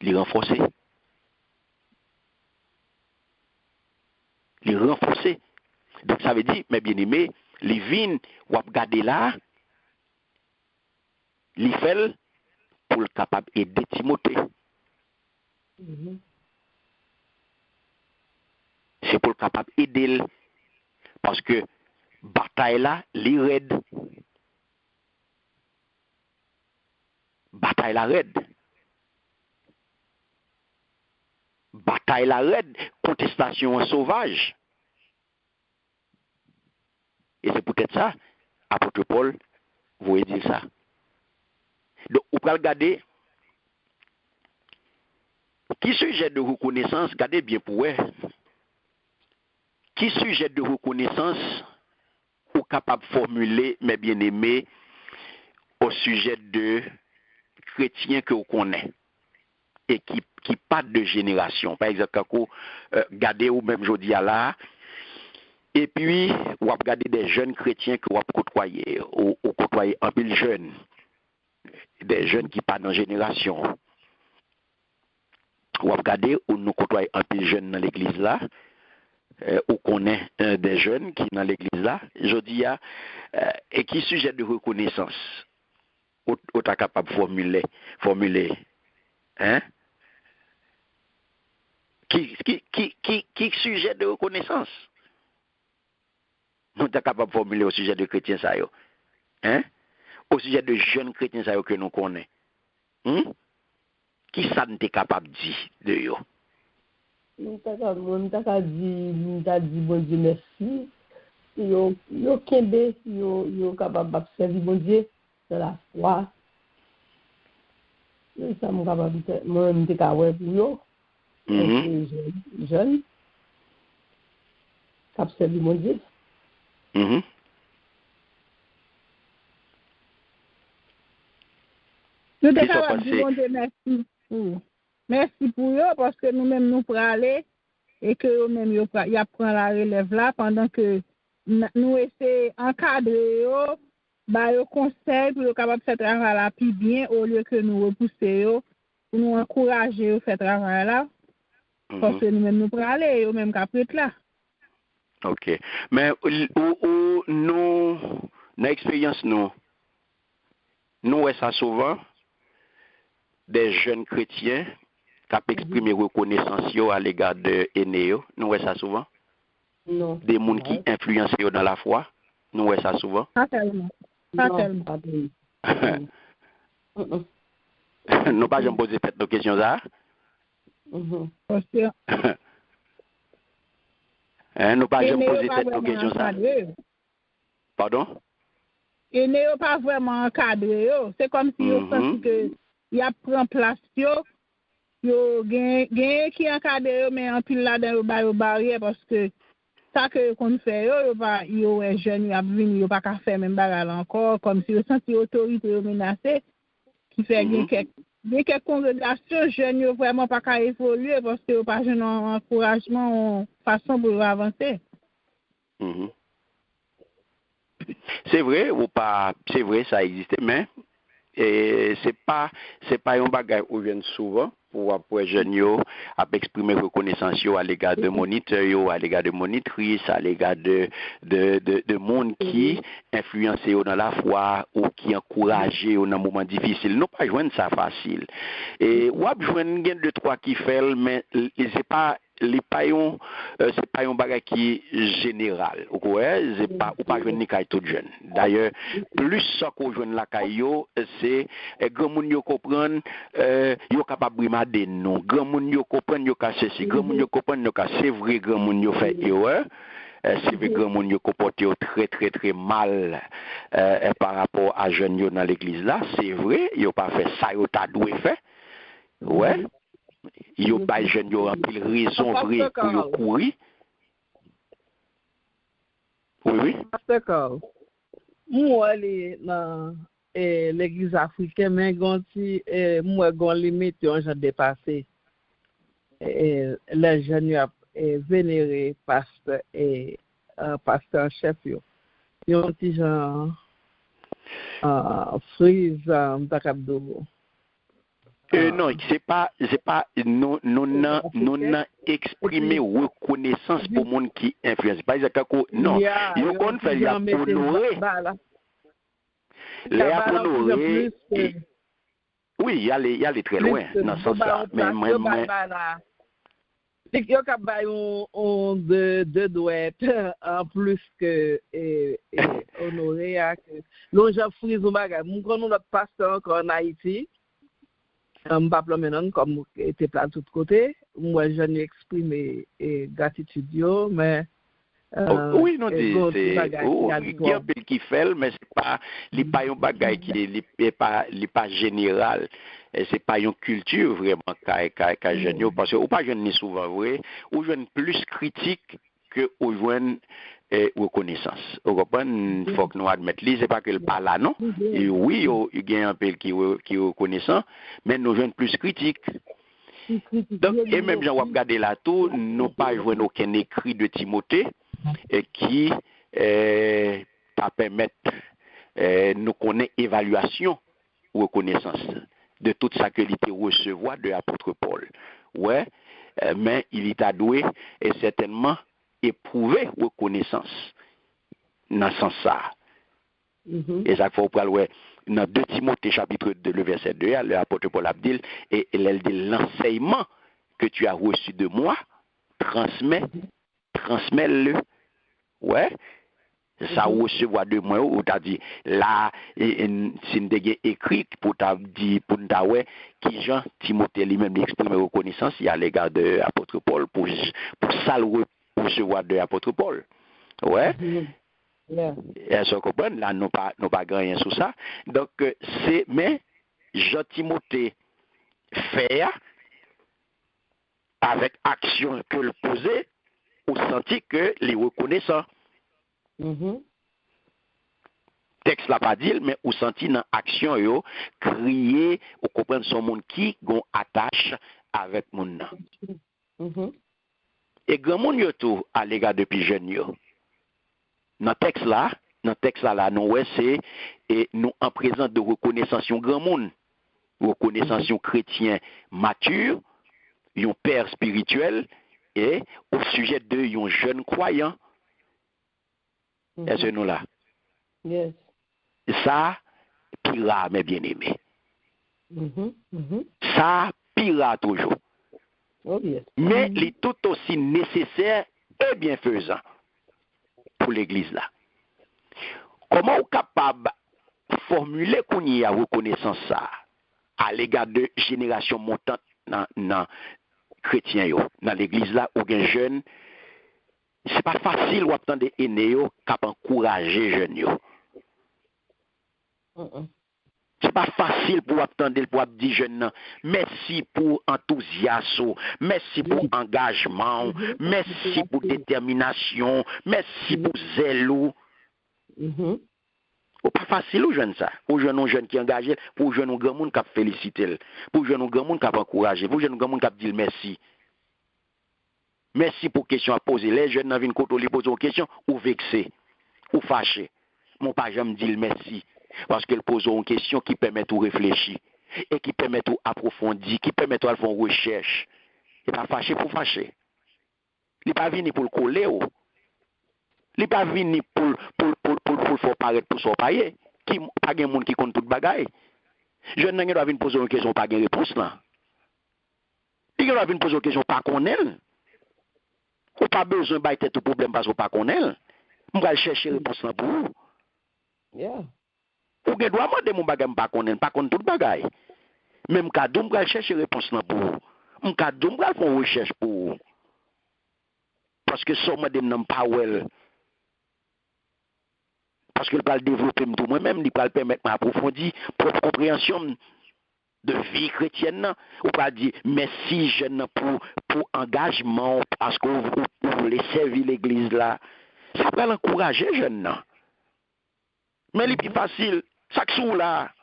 Il est renforcé. Il est renforcé. Donc ça veut dire, mes bien-aimés, les vignes, ou à regarder là, les fait pour le capable d'aider Timothée. C'est pour le capable d'aider. Parce que bataille là, les raide. Bataille la raide. Bataille la raide. Contestation sauvage. Et c'est peut-être ça, apôtre Paul, vous voyez dire ça. Donc, vous pouvez regarder, qui sujet de reconnaissance, regardez bien pour eux, qui sujet de reconnaissance ou capable de formuler, mes bien-aimés, au sujet de chrétiens que vous connaissez et qui partent de génération. Par exemple, quand vous regardez ou même aujourd'hui à là, et puis, vous regardez des jeunes chrétiens que vous côtoyez, ou côtoyez un peu jeunes, des jeunes qui partent dans la génération. Vous regardez, où nous côtoyons un peu jeunes dans l'église là, ou connaît des jeunes qui dans l'église là, je dis, et qui sujet de reconnaissance, ou est capable de formuler, hein? Qui sujet de reconnaissance? Nous sommes capables de formuler au sujet de chrétiens, ça y est. Hein? Au sujet de jeunes chrétiens, ça y est, que nous connaissons. Qui ça nous est capable de dire de eux? Nous avons dit bon Dieu merci. Yo kembe, yo capable de servir bon Dieu dans la foi. Nous sommes capables de moi me capable pour yo. Jeune. Cap servir bon Dieu. Nous sommes capables de dire bon Dieu merci. merci pour eux parce que nous-mêmes nous prenons aller et que eux-mêmes ils prennent la relève là pendant que nous essayons d'encadrer eux, bah eux conseils pour être capable de faire travail là plus bien au lieu que nous repousser eux pour nous encourager à faire travail là parce que nous-mêmes nous prenons aller eux-mêmes qu'après là. OK. Mais nous dans l'expérience nous voyons ça souvent des jeunes chrétiens qui ont exprimé reconnaissance à l'égard de aînés. Nous voyons ça souvent. Non. Des gens qui influencent dans la foi. Nous voyons ça souvent. Pas tellement. Pas tellement. Nous pas jamais posé cette question là. Parce que nous pas jamais posé cette question ça. Pardon? Et n'est pas vraiment encadré. C'est comme si on sent que il a pris place yo gen qui encadré mais en pile là dans le barrière parce que ça que qu'on fait yo est jeune y a venu yo pas qu'à faire même bagarre encore comme si on senti autorité menacée qui fait quelques congrégations jeunes yo vraiment pas qu'à évoluer parce que pas un encouragement façon pour avancer. C'est vrai ou pas, c'est vrai ça existe mais c'est pas un bagage où viennent souvent pour jeunes yo à exprimer reconnaissance à l'égard de moniteurs, à l'égard de monitrices, à l'égard de monde qui influencent dans la foi ou qui encouragent dans un moment difficile. Nous pas joindre ça facile. Et ou joindre gain de trois qui fait mais c'est pas c'est pas un bagage qui est général. C'est pas ou pas joindre ni kay tout jeune. D'ailleurs, plus ça qu'on joindre la caillou, c'est grand moun yo comprendre yo capable brimader non. Grand moun yo comprendre yo ka ceci, grand moun yo comprendre yo ka c'est vrai grand moun yo fait erreur. C'est vrai grand moun yo comporté très très très mal par rapport à jeunes yo dans l'église là, c'est vrai, yo pas fait ça yo ta doué fait. Ouais. Yo pas jeune yo en pile raison vraie pour yo courir. Oui. D'accord. Moi dans l'église africaine mais gonti moi gon limite on j'ai dépassé les jeunes vénéré pasteur pasteur chef yo petit genre frise takabdo. Non, c'est pas non exprimer reconnaissance pour monde qui influence. Par exemple, non, yo kon fait ya honorer. Les honorer. Oui, il y a très loin dans ce sens. Mais il y a on deux douettes en plus que honorer l'on j'ai frise au bagage. Mon connait notre pasteur encore en Haïti. Pas maintenant comme était plat de tous côtés. Moi je n'ai exprimé gratitude mais oui non c'est il y a un peu qui fait mais c'est pas un bagage qui est pas général et c'est pas une culture vraiment qu'a jeune parce que ou pas jeune ni souvent vrai ou jeune plus critique que ou jeune reconnaissance. Vous comprenez? Il faut que nous admettions, c'est pas que le pas là, non? Et oui, il y a un peu qui est reconnaissant, mais nous jeunes plus critiques. Donc, et même j'en regarder là tout, nous pas joué aucun écrit de Timothée qui pas permettre nous connaître évaluation ou reconnaissance de toute sa qualité recevoir de l'apôtre Paul. Ouais, mais il est doué et certainement éprouver reconnaissance dans ce sens ça. Et ça faut pas ouais dans 2 Timothée chapitre 2 le verset 2 l'apôtre Paul a dit et elle dit l'enseignement que tu as reçu de moi transmets-le. Ouais. Ça recevoir de moi ou t'a dit là c'est écrit pour t'a dit pour t'a ouais qui Jean Timothée lui-même exprime reconnaissance il y a l'égard de l'apôtre Paul pour ça recevoir de l'apôtre Paul. Ouais. Et ça comprend là nous pas rien sur ça. Donc c'est mais Jean Timothée fait avec action que le poser ou senti que les reconnaissant. Texte là pas dit mais ou senti dans action yo crier ou comprendre son monde qui gon attache avec moun nan. Mhm. Et grand moun yo tout à l'égard depuis jeune yo. Dans texte là, nous ouais c'est et nous en présence de reconnaissance yon grand moun, reconnaissance yon chrétien mature, yon père spirituel et au sujet de yon jeune croyant. Est-ce que nous là? Yes. Ça pira mes bien-aimés. Mhm. Mhm. Ça pira toujours. Oh yes. Mais il est tout aussi nécessaire et bienfaisant pour l'église là. Comment on est capable de formuler qu'on y a reconnaissance ça à l'égard de génération montante dans chrétien yo, dans l'église là ou gen jeune, c'est pas facile ou attendre aîné yo cap encourager jeune yo. C'est pas facile pour attendre pour dire jeune merci pour enthousiasme, merci pour engagement, merci pour détermination, merci pour zèle. Ou pas facile ou jeune ça, pour jeune qui engagé, pour jeune grand monde qui féliciter, pour jeune grand monde qui encourager, pour jeune grand monde qui dire merci. Merci pour question à poser. Les jeunes viennent côté li poser une question ou vexé ou fâché. Mon pas jamais dire merci parce qu'elle pose une question qui permet de réfléchir et qui permet de approfondir, qui permet de faire une recherche. Il pas fâché pour fâcher. Il pas venu pour le coller ou. Il pas venu pour faire paraître pour son payer. Qui pas gen monde qui compte toute bagaille. Jeune nan doit venir poser une question pas gen réponse là. Il doit venir poser une question pas connaître. Ou pas besoin de tout problème parce qu'on pas connaît. On va chercher réponse là pour vous. Yeah. Ou gen doit demander mon bagage pas connaître tout bagaille. Même cadeau on va chercher réponse là pour vous. On cadeau on va faire recherche pour vous. Parce que ça madame n'a pas well. Parce qu'il va développer moi-même, il va permettre d'approfondir propre compréhension de vie chrétienne, ou pas dire merci jeune pour engagement parce que vous voulez servir l'église là. Ça va l'encourager jeune. Mais il est plus facile, chaque jour là.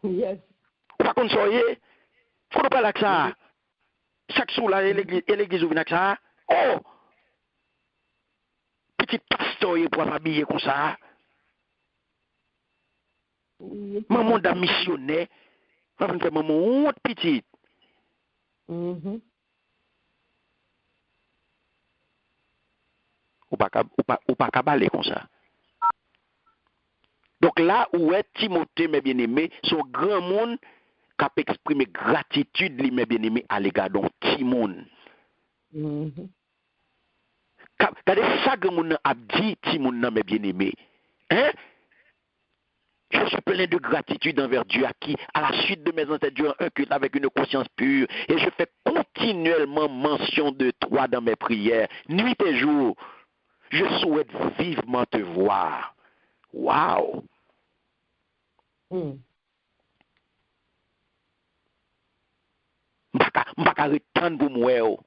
Yes. Par contre, soyez, faut pas là que ça. Chaque jour là, l'église ouvre avec ça. Oh! Petit pasteur pour m'habiller comme ça. Maman d'un missionnaire. Maman fait maman honte petite. Ou pas cabaler comme ça. Donc là où est Timothée mes bien-aimés, son grand monde qui a exprimé gratitude mes bien-aimés à l'égard de Timon. Regardez ça que mon a dit Timon mes bien-aimés. Hein? Je suis plein de gratitude envers Dieu à qui, à la suite de mes ancêtres, un culte avec une conscience pure, et je fais continuellement mention de toi dans mes prières, nuit et jour. Je souhaite vivement te voir. Wow! M'pa retendre pour moi.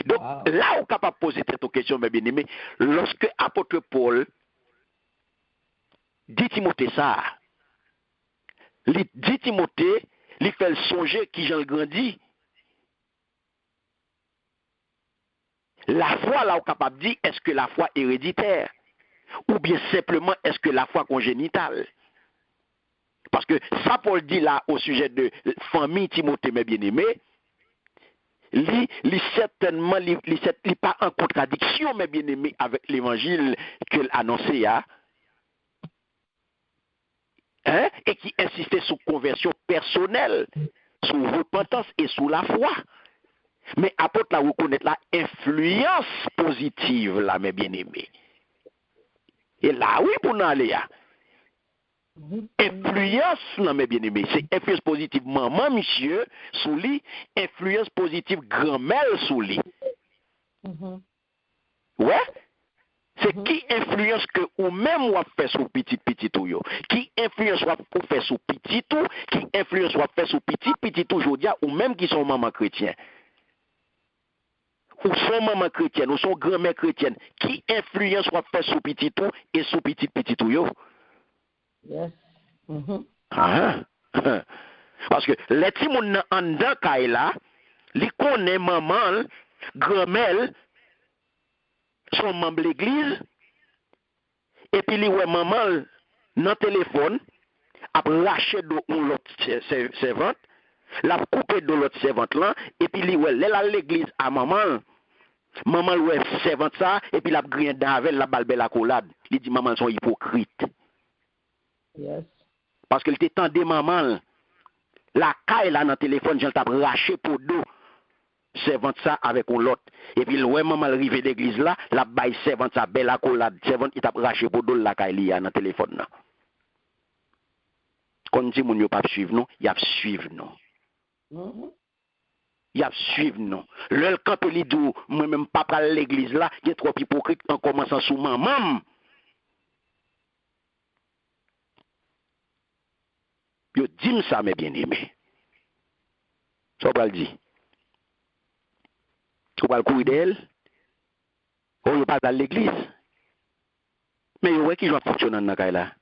Donc, là, on est capable de poser cette question, mes bien-aimés, lorsque apôtre Paul dit Timothée ça, il dit Timothée, il fait le songer qui j'en grandit. La foi, là, on est capable de dire, est-ce que la foi héréditaire? Ou bien simplement, est-ce que la foi congénitale? Parce que ça, Paul dit là, au sujet de famille Timothée, mes bien-aimés, il certainement, il pas en contradiction, mes bien-aimés, avec l'évangile qu'il annonçait, hein, et qui insistait sur conversion personnelle, sur repentance et sur la foi. Mais apôtre là, reconnaître la influence positive, là, mes bien-aimés. Et là, oui, pour nous aller, influence, non, mes bien-aimés, c'est influence positive maman, monsieur, sous lui, influence positive grand-mère, sous lui. Ouais? C'est qui influence que ou même ou fait sur petit tout yo. Qui influence ou fait sur petit tout, qui influence ou fait sur petit tout aujourd'hui ou même qui sont maman chrétien. Ou son maman chrétienne, ou son grand-mère chrétienne, qui influence ou fait sur petit tout et sur petit tout yo. Yes. Parce que les petits moun en dedans kay là, li connaît maman, grand-mère, son membre de l'église, et puis li ouais maman dans téléphone, a raché de l'autre servante, l'a coupé de l'autre servante là, et puis li ouais l'église à maman. Maman ouais servante ça, et puis la grien d'avec la balbe la collade. Il dit maman sont hypocrites. Yes. Parce qu'elle t'étendait maman. La caille là dans le téléphone, j'en t'a raché pour deux. Servante ça avec un l'autre. Et puis ouais maman arrivé d'église là, la baille servante ça belle accolade. Servante il t'a raché pour deux la caille là dans le téléphone là. Quand dit moun yo pas suivre non, y a suivre non. Y a suivre non. Le camp li dou moi même pas à l'église là, il est trop hypocrite en commençant sous maman. Yo dis ça mes bien-aimés. Ça va le dire. Tu vas le courir d'elle. Ou yo pas à l'église. Mais yo ouais qui joue fonctionner dans la là.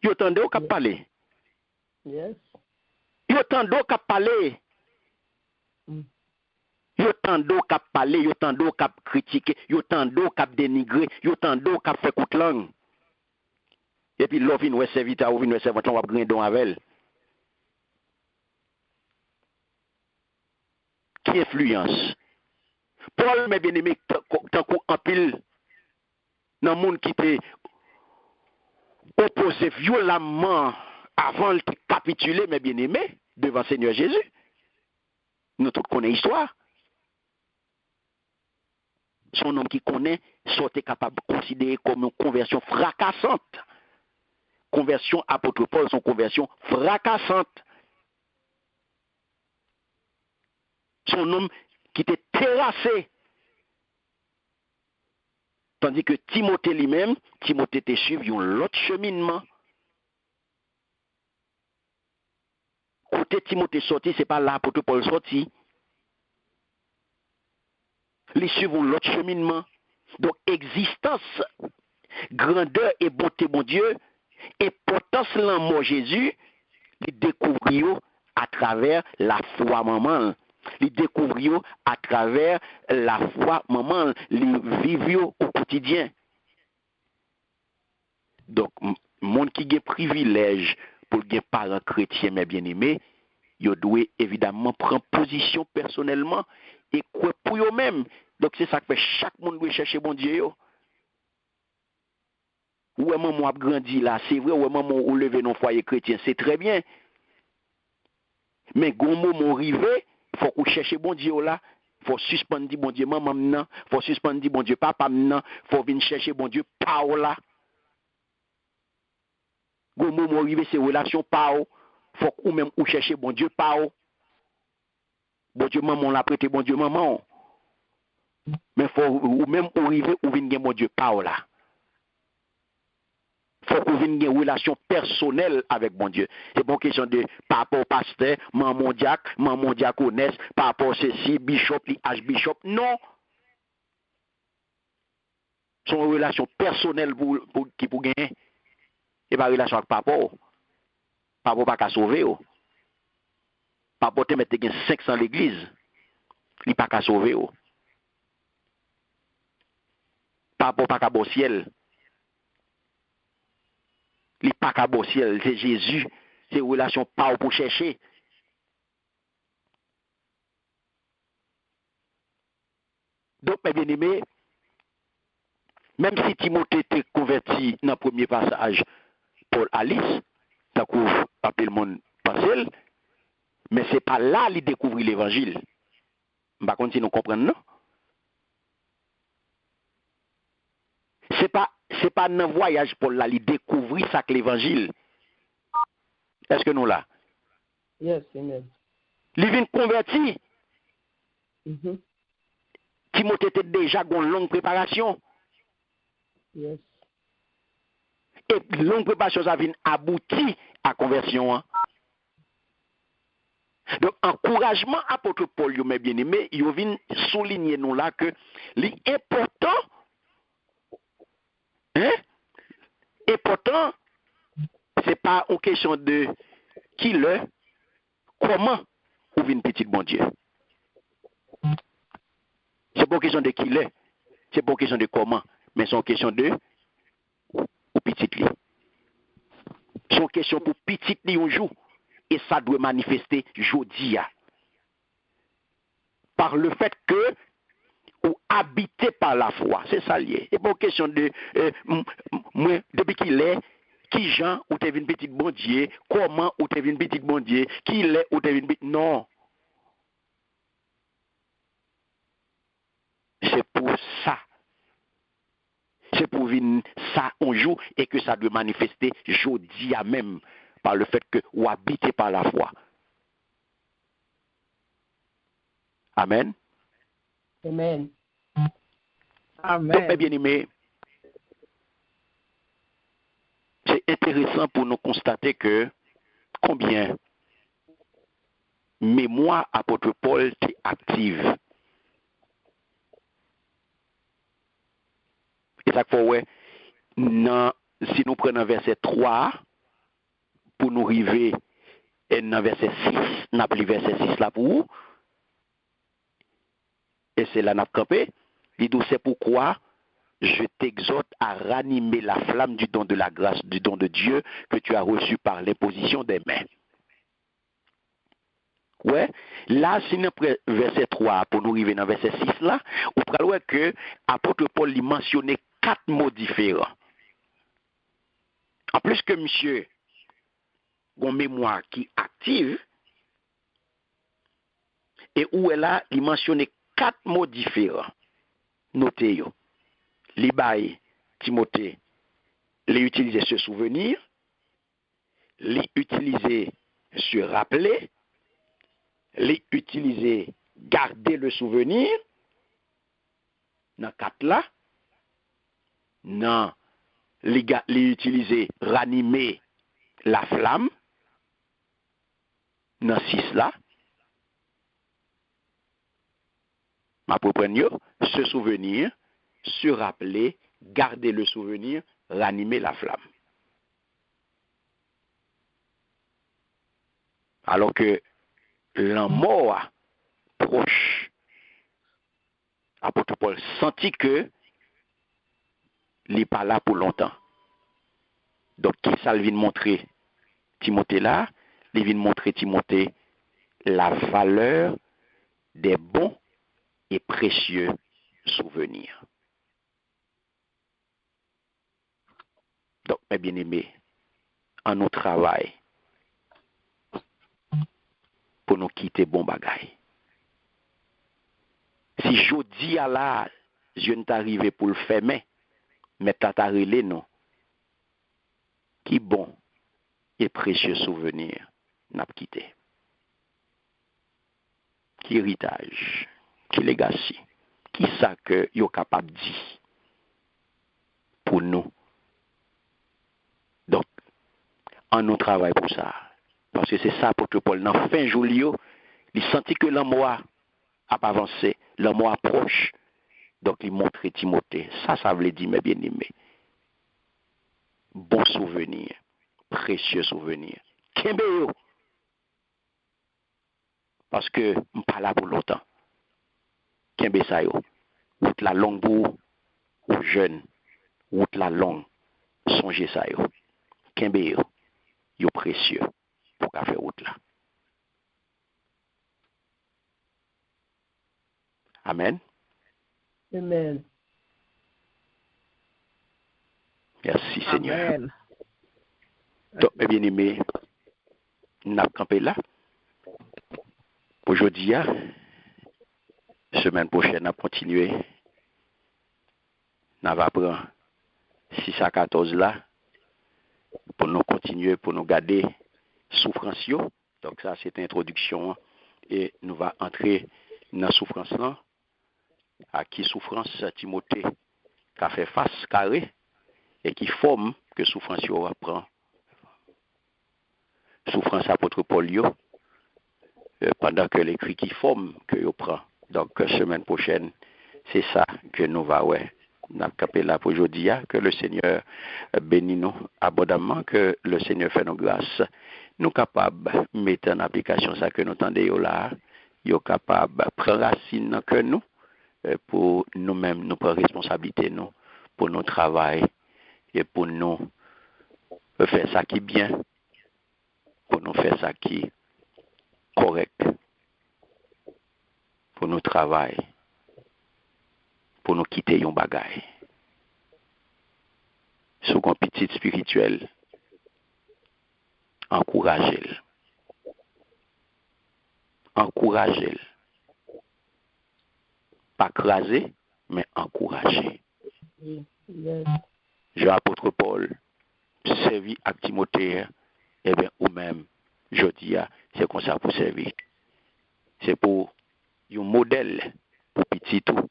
Yo tande au cap parler. Yes. Yo tande au cap parler. Yo tande au cap parler, yo tande au cap critiquer, yo tande au cap dénigrer, yo tande au cap faire coup de langue. Et puis l'offre vient ouais serviteur ou vient ouais servant on va gagner don avec. Qui influence? Paul mes bien-aimés tant qu'on pile dans monde qui était opposé violemment avant de capituler mes bien-aimés devant Seigneur Jésus. Nous tous connaissons l'histoire. Son homme qui connaît soit capable de considérer comme une conversion fracassante. Conversion apôtre Paul, son conversion fracassante. Son homme qui était terrassé. Tandis que Timothée lui-même, Timothée était suivi l'autre cheminement. Côté Timothée sorti, c'est pas là l'apôtre Paul sorti. Les suivent l'autre cheminement. Donc, existence, grandeur et bonté, mon Dieu, et potence l'amour Jésus, les découvrir à travers la foi maman. Les découvrir à travers la foi maman, les vivre au quotidien. Donc, monde qui a privilège pour les parents chrétiens, mes bien-aimés, ils doivent évidemment prendre position personnellement et quoi pour eux-mêmes. Donc, c'est ça que fait chaque monde doit chercher bon Dieu. Ouais, maman a grandi là, c'est vrai, ouais, maman ou levé dans le foyer chrétien, c'est très bien. Mais, gros moment arrivé, il faut qu'on cherche bon Dieu là. Il faut suspendre bon Dieu maman maintenant. Il faut suspendre bon Dieu papa maintenant. Il faut venir chercher bon Dieu Pao là. Gros moment arrivé, c'est relation Pao. Il faut qu'on même ou chercher bon Dieu Pao. Bon Dieu maman l'a prêté bon Dieu maman. Mais il faut ou même arriver ou venir bon Dieu Pao là. Il faut qu'on vienne une relation personnelle avec bon Dieu. C'est pas une question de par rapport au pasteur, maman diaconesse, par rapport à ceci, bishop, archbishop. Non. C'est une relation personnelle qui pour gagner. Et pas relation avec papa. Papa pas qu'à sauver. Papa te mette 500 l'église. Il pas qu'à sauver. Papa pas qu'à bon ciel. Il pas qu'à bon ciel, c'est Jésus, c'est une relation pas pour chercher. Donc, mes bien-aimés, même si Timothée était converti dans le premier passage, Paul Alice, ça couvre appelé le monde passé, mais ce n'est pas là qu'il découvre l'évangile. Par contre, si nous comprenons, non? C'est pas dans le voyage Paul là, il découvrit ça que l'évangile. Est-ce que nous là? Yes, amen. Il vient converti. Mm-hmm. Timothée était déjà une longue préparation. Yes. Et longue préparation, ça vient aboutir à conversion. Hein? Donc, encouragement apôtre Paul, mes bien-aimés, il vient souligner nous là que l'important, important, c'est pas une question de qui le, comment ou vient petit bon Dieu. C'est pas une question de qui il est, c'est pas une question de comment, mais c'est une question de ou petit li. C'est une question pour petit li un jour, et ça doit manifester jodi a. Par le fait que ou habité par la foi, c'est ça lié. C'est pas une question de moi depuis qu'il est qui Jean ou t'es une petite bon Dieu, comment ou t'es une petite bon Dieu, qui il est ou t'es une petite non. C'est pour ça. C'est pour venir ça un jour et que ça doit manifester jeudi à même par le fait que ou habité par la foi. Amen. Amen. Amen. Donc, mes bien-aimés, c'est intéressant pour nous constater que combien mémoire apôtre Paul est active. Et ça fait ouais, si nous prenons verset 3 pour nous arriver dans verset 6, nous avons verset 6 là pour vous. Et c'est là nous avons campé. Il dit c'est pourquoi je t'exhorte à ranimer la flamme du don de la grâce, du don de Dieu que tu as reçu par l'imposition des mains. Ouais, là, si nous prenons verset 3 pour nous arriver dans verset 6 là, on peut voir que apôtre Paul lui mentionnait 4 mots différents. En plus que monsieur a une mémoire qui active, et où elle a, il mentionnait 4 mots différents. Notez-yo. Les bail Timothée, les utiliser se souvenir, les utiliser se rappeler, les utiliser garder le souvenir. Dans 4 là, non, les utiliser ranimer la flamme. Dans 6 là, ma propre se souvenir, se rappeler, garder le souvenir, ranimer la flamme. Alors que la mort proche, apôtre Paul sentit que il n'est pas là pour longtemps. Donc, qui ça vient montrer Timothée là? Il vient montrer Timothée la valeur des bons et précieux souvenirs. Donc, mes bien-aimés, en nous travail pour nous quitter bon bagaille. Si jodi à la, je ne t'arrive pour le faire, mais t'as relé non. Qui bon et précieux souvenir n'a pas quitté. Qui héritage, qui legacy, qui ça que yo capable de dire pour nous. Donc, on nous travaille pour ça. Parce que c'est ça pour que Paul, dans fin juillet, il sentit que l'amour a avancé, l'amour approche. Donc, il montre Timothée. Ça veut dire, mes bien-aimés. Bon souvenir, précieux souvenir. Kembe. Parce que, je ne suis pas là pour longtemps. Kembe sa yo. Route la longue pour ou jeune. Route la longue. Songez ça yo. Kembe yo précieux pour faire route là. Amen. Amen. Merci Seigneur. Amen. Donc, mes bien-aimés, nous avons campé là. Aujourd'hui, semaine prochaine, nous continuer. Nous allons prendre 6 à 14 là pour nous continuer, pour nous garder souffrance. Donc ça, c'est l'introduction. Et nous allons entrer dans la souffrance là. À qui souffrance Timothée qui a fait face carré et qui forme que souffrance prend. Souffrance apôtre Paul pendant que l'écrit qui forme que yo prend. Donc semaine prochaine, c'est ça que nous va n'a capé là pour aujourd'hui, que le Seigneur bénisse nous abondamment, que le Seigneur fait nos grâces nous capables de mettre en application ça que nous entendons là, nous capables de prendre racine dans que nous, pour nous-mêmes, nous prendre responsabilité nous, pour nos travail et pour nous faire ça qui est bien, pour nous faire ça qui est correct, pour nous travailler, pour nous quitter un bagage. Sous un petit spirituel, encouragez-le. Encouragez-le. Pas craser, mais encourager. Yes. Jean apôtre Paul, servi à Timothée, eh bien, ou même, je dis, c'est comme ça pour servir. C'est pour un modèle, pour petit tout,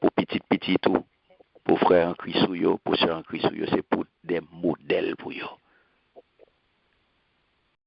pour petit tout, pour frère en Christ, pour soeur en Christ, c'est pour des modèles pour eux.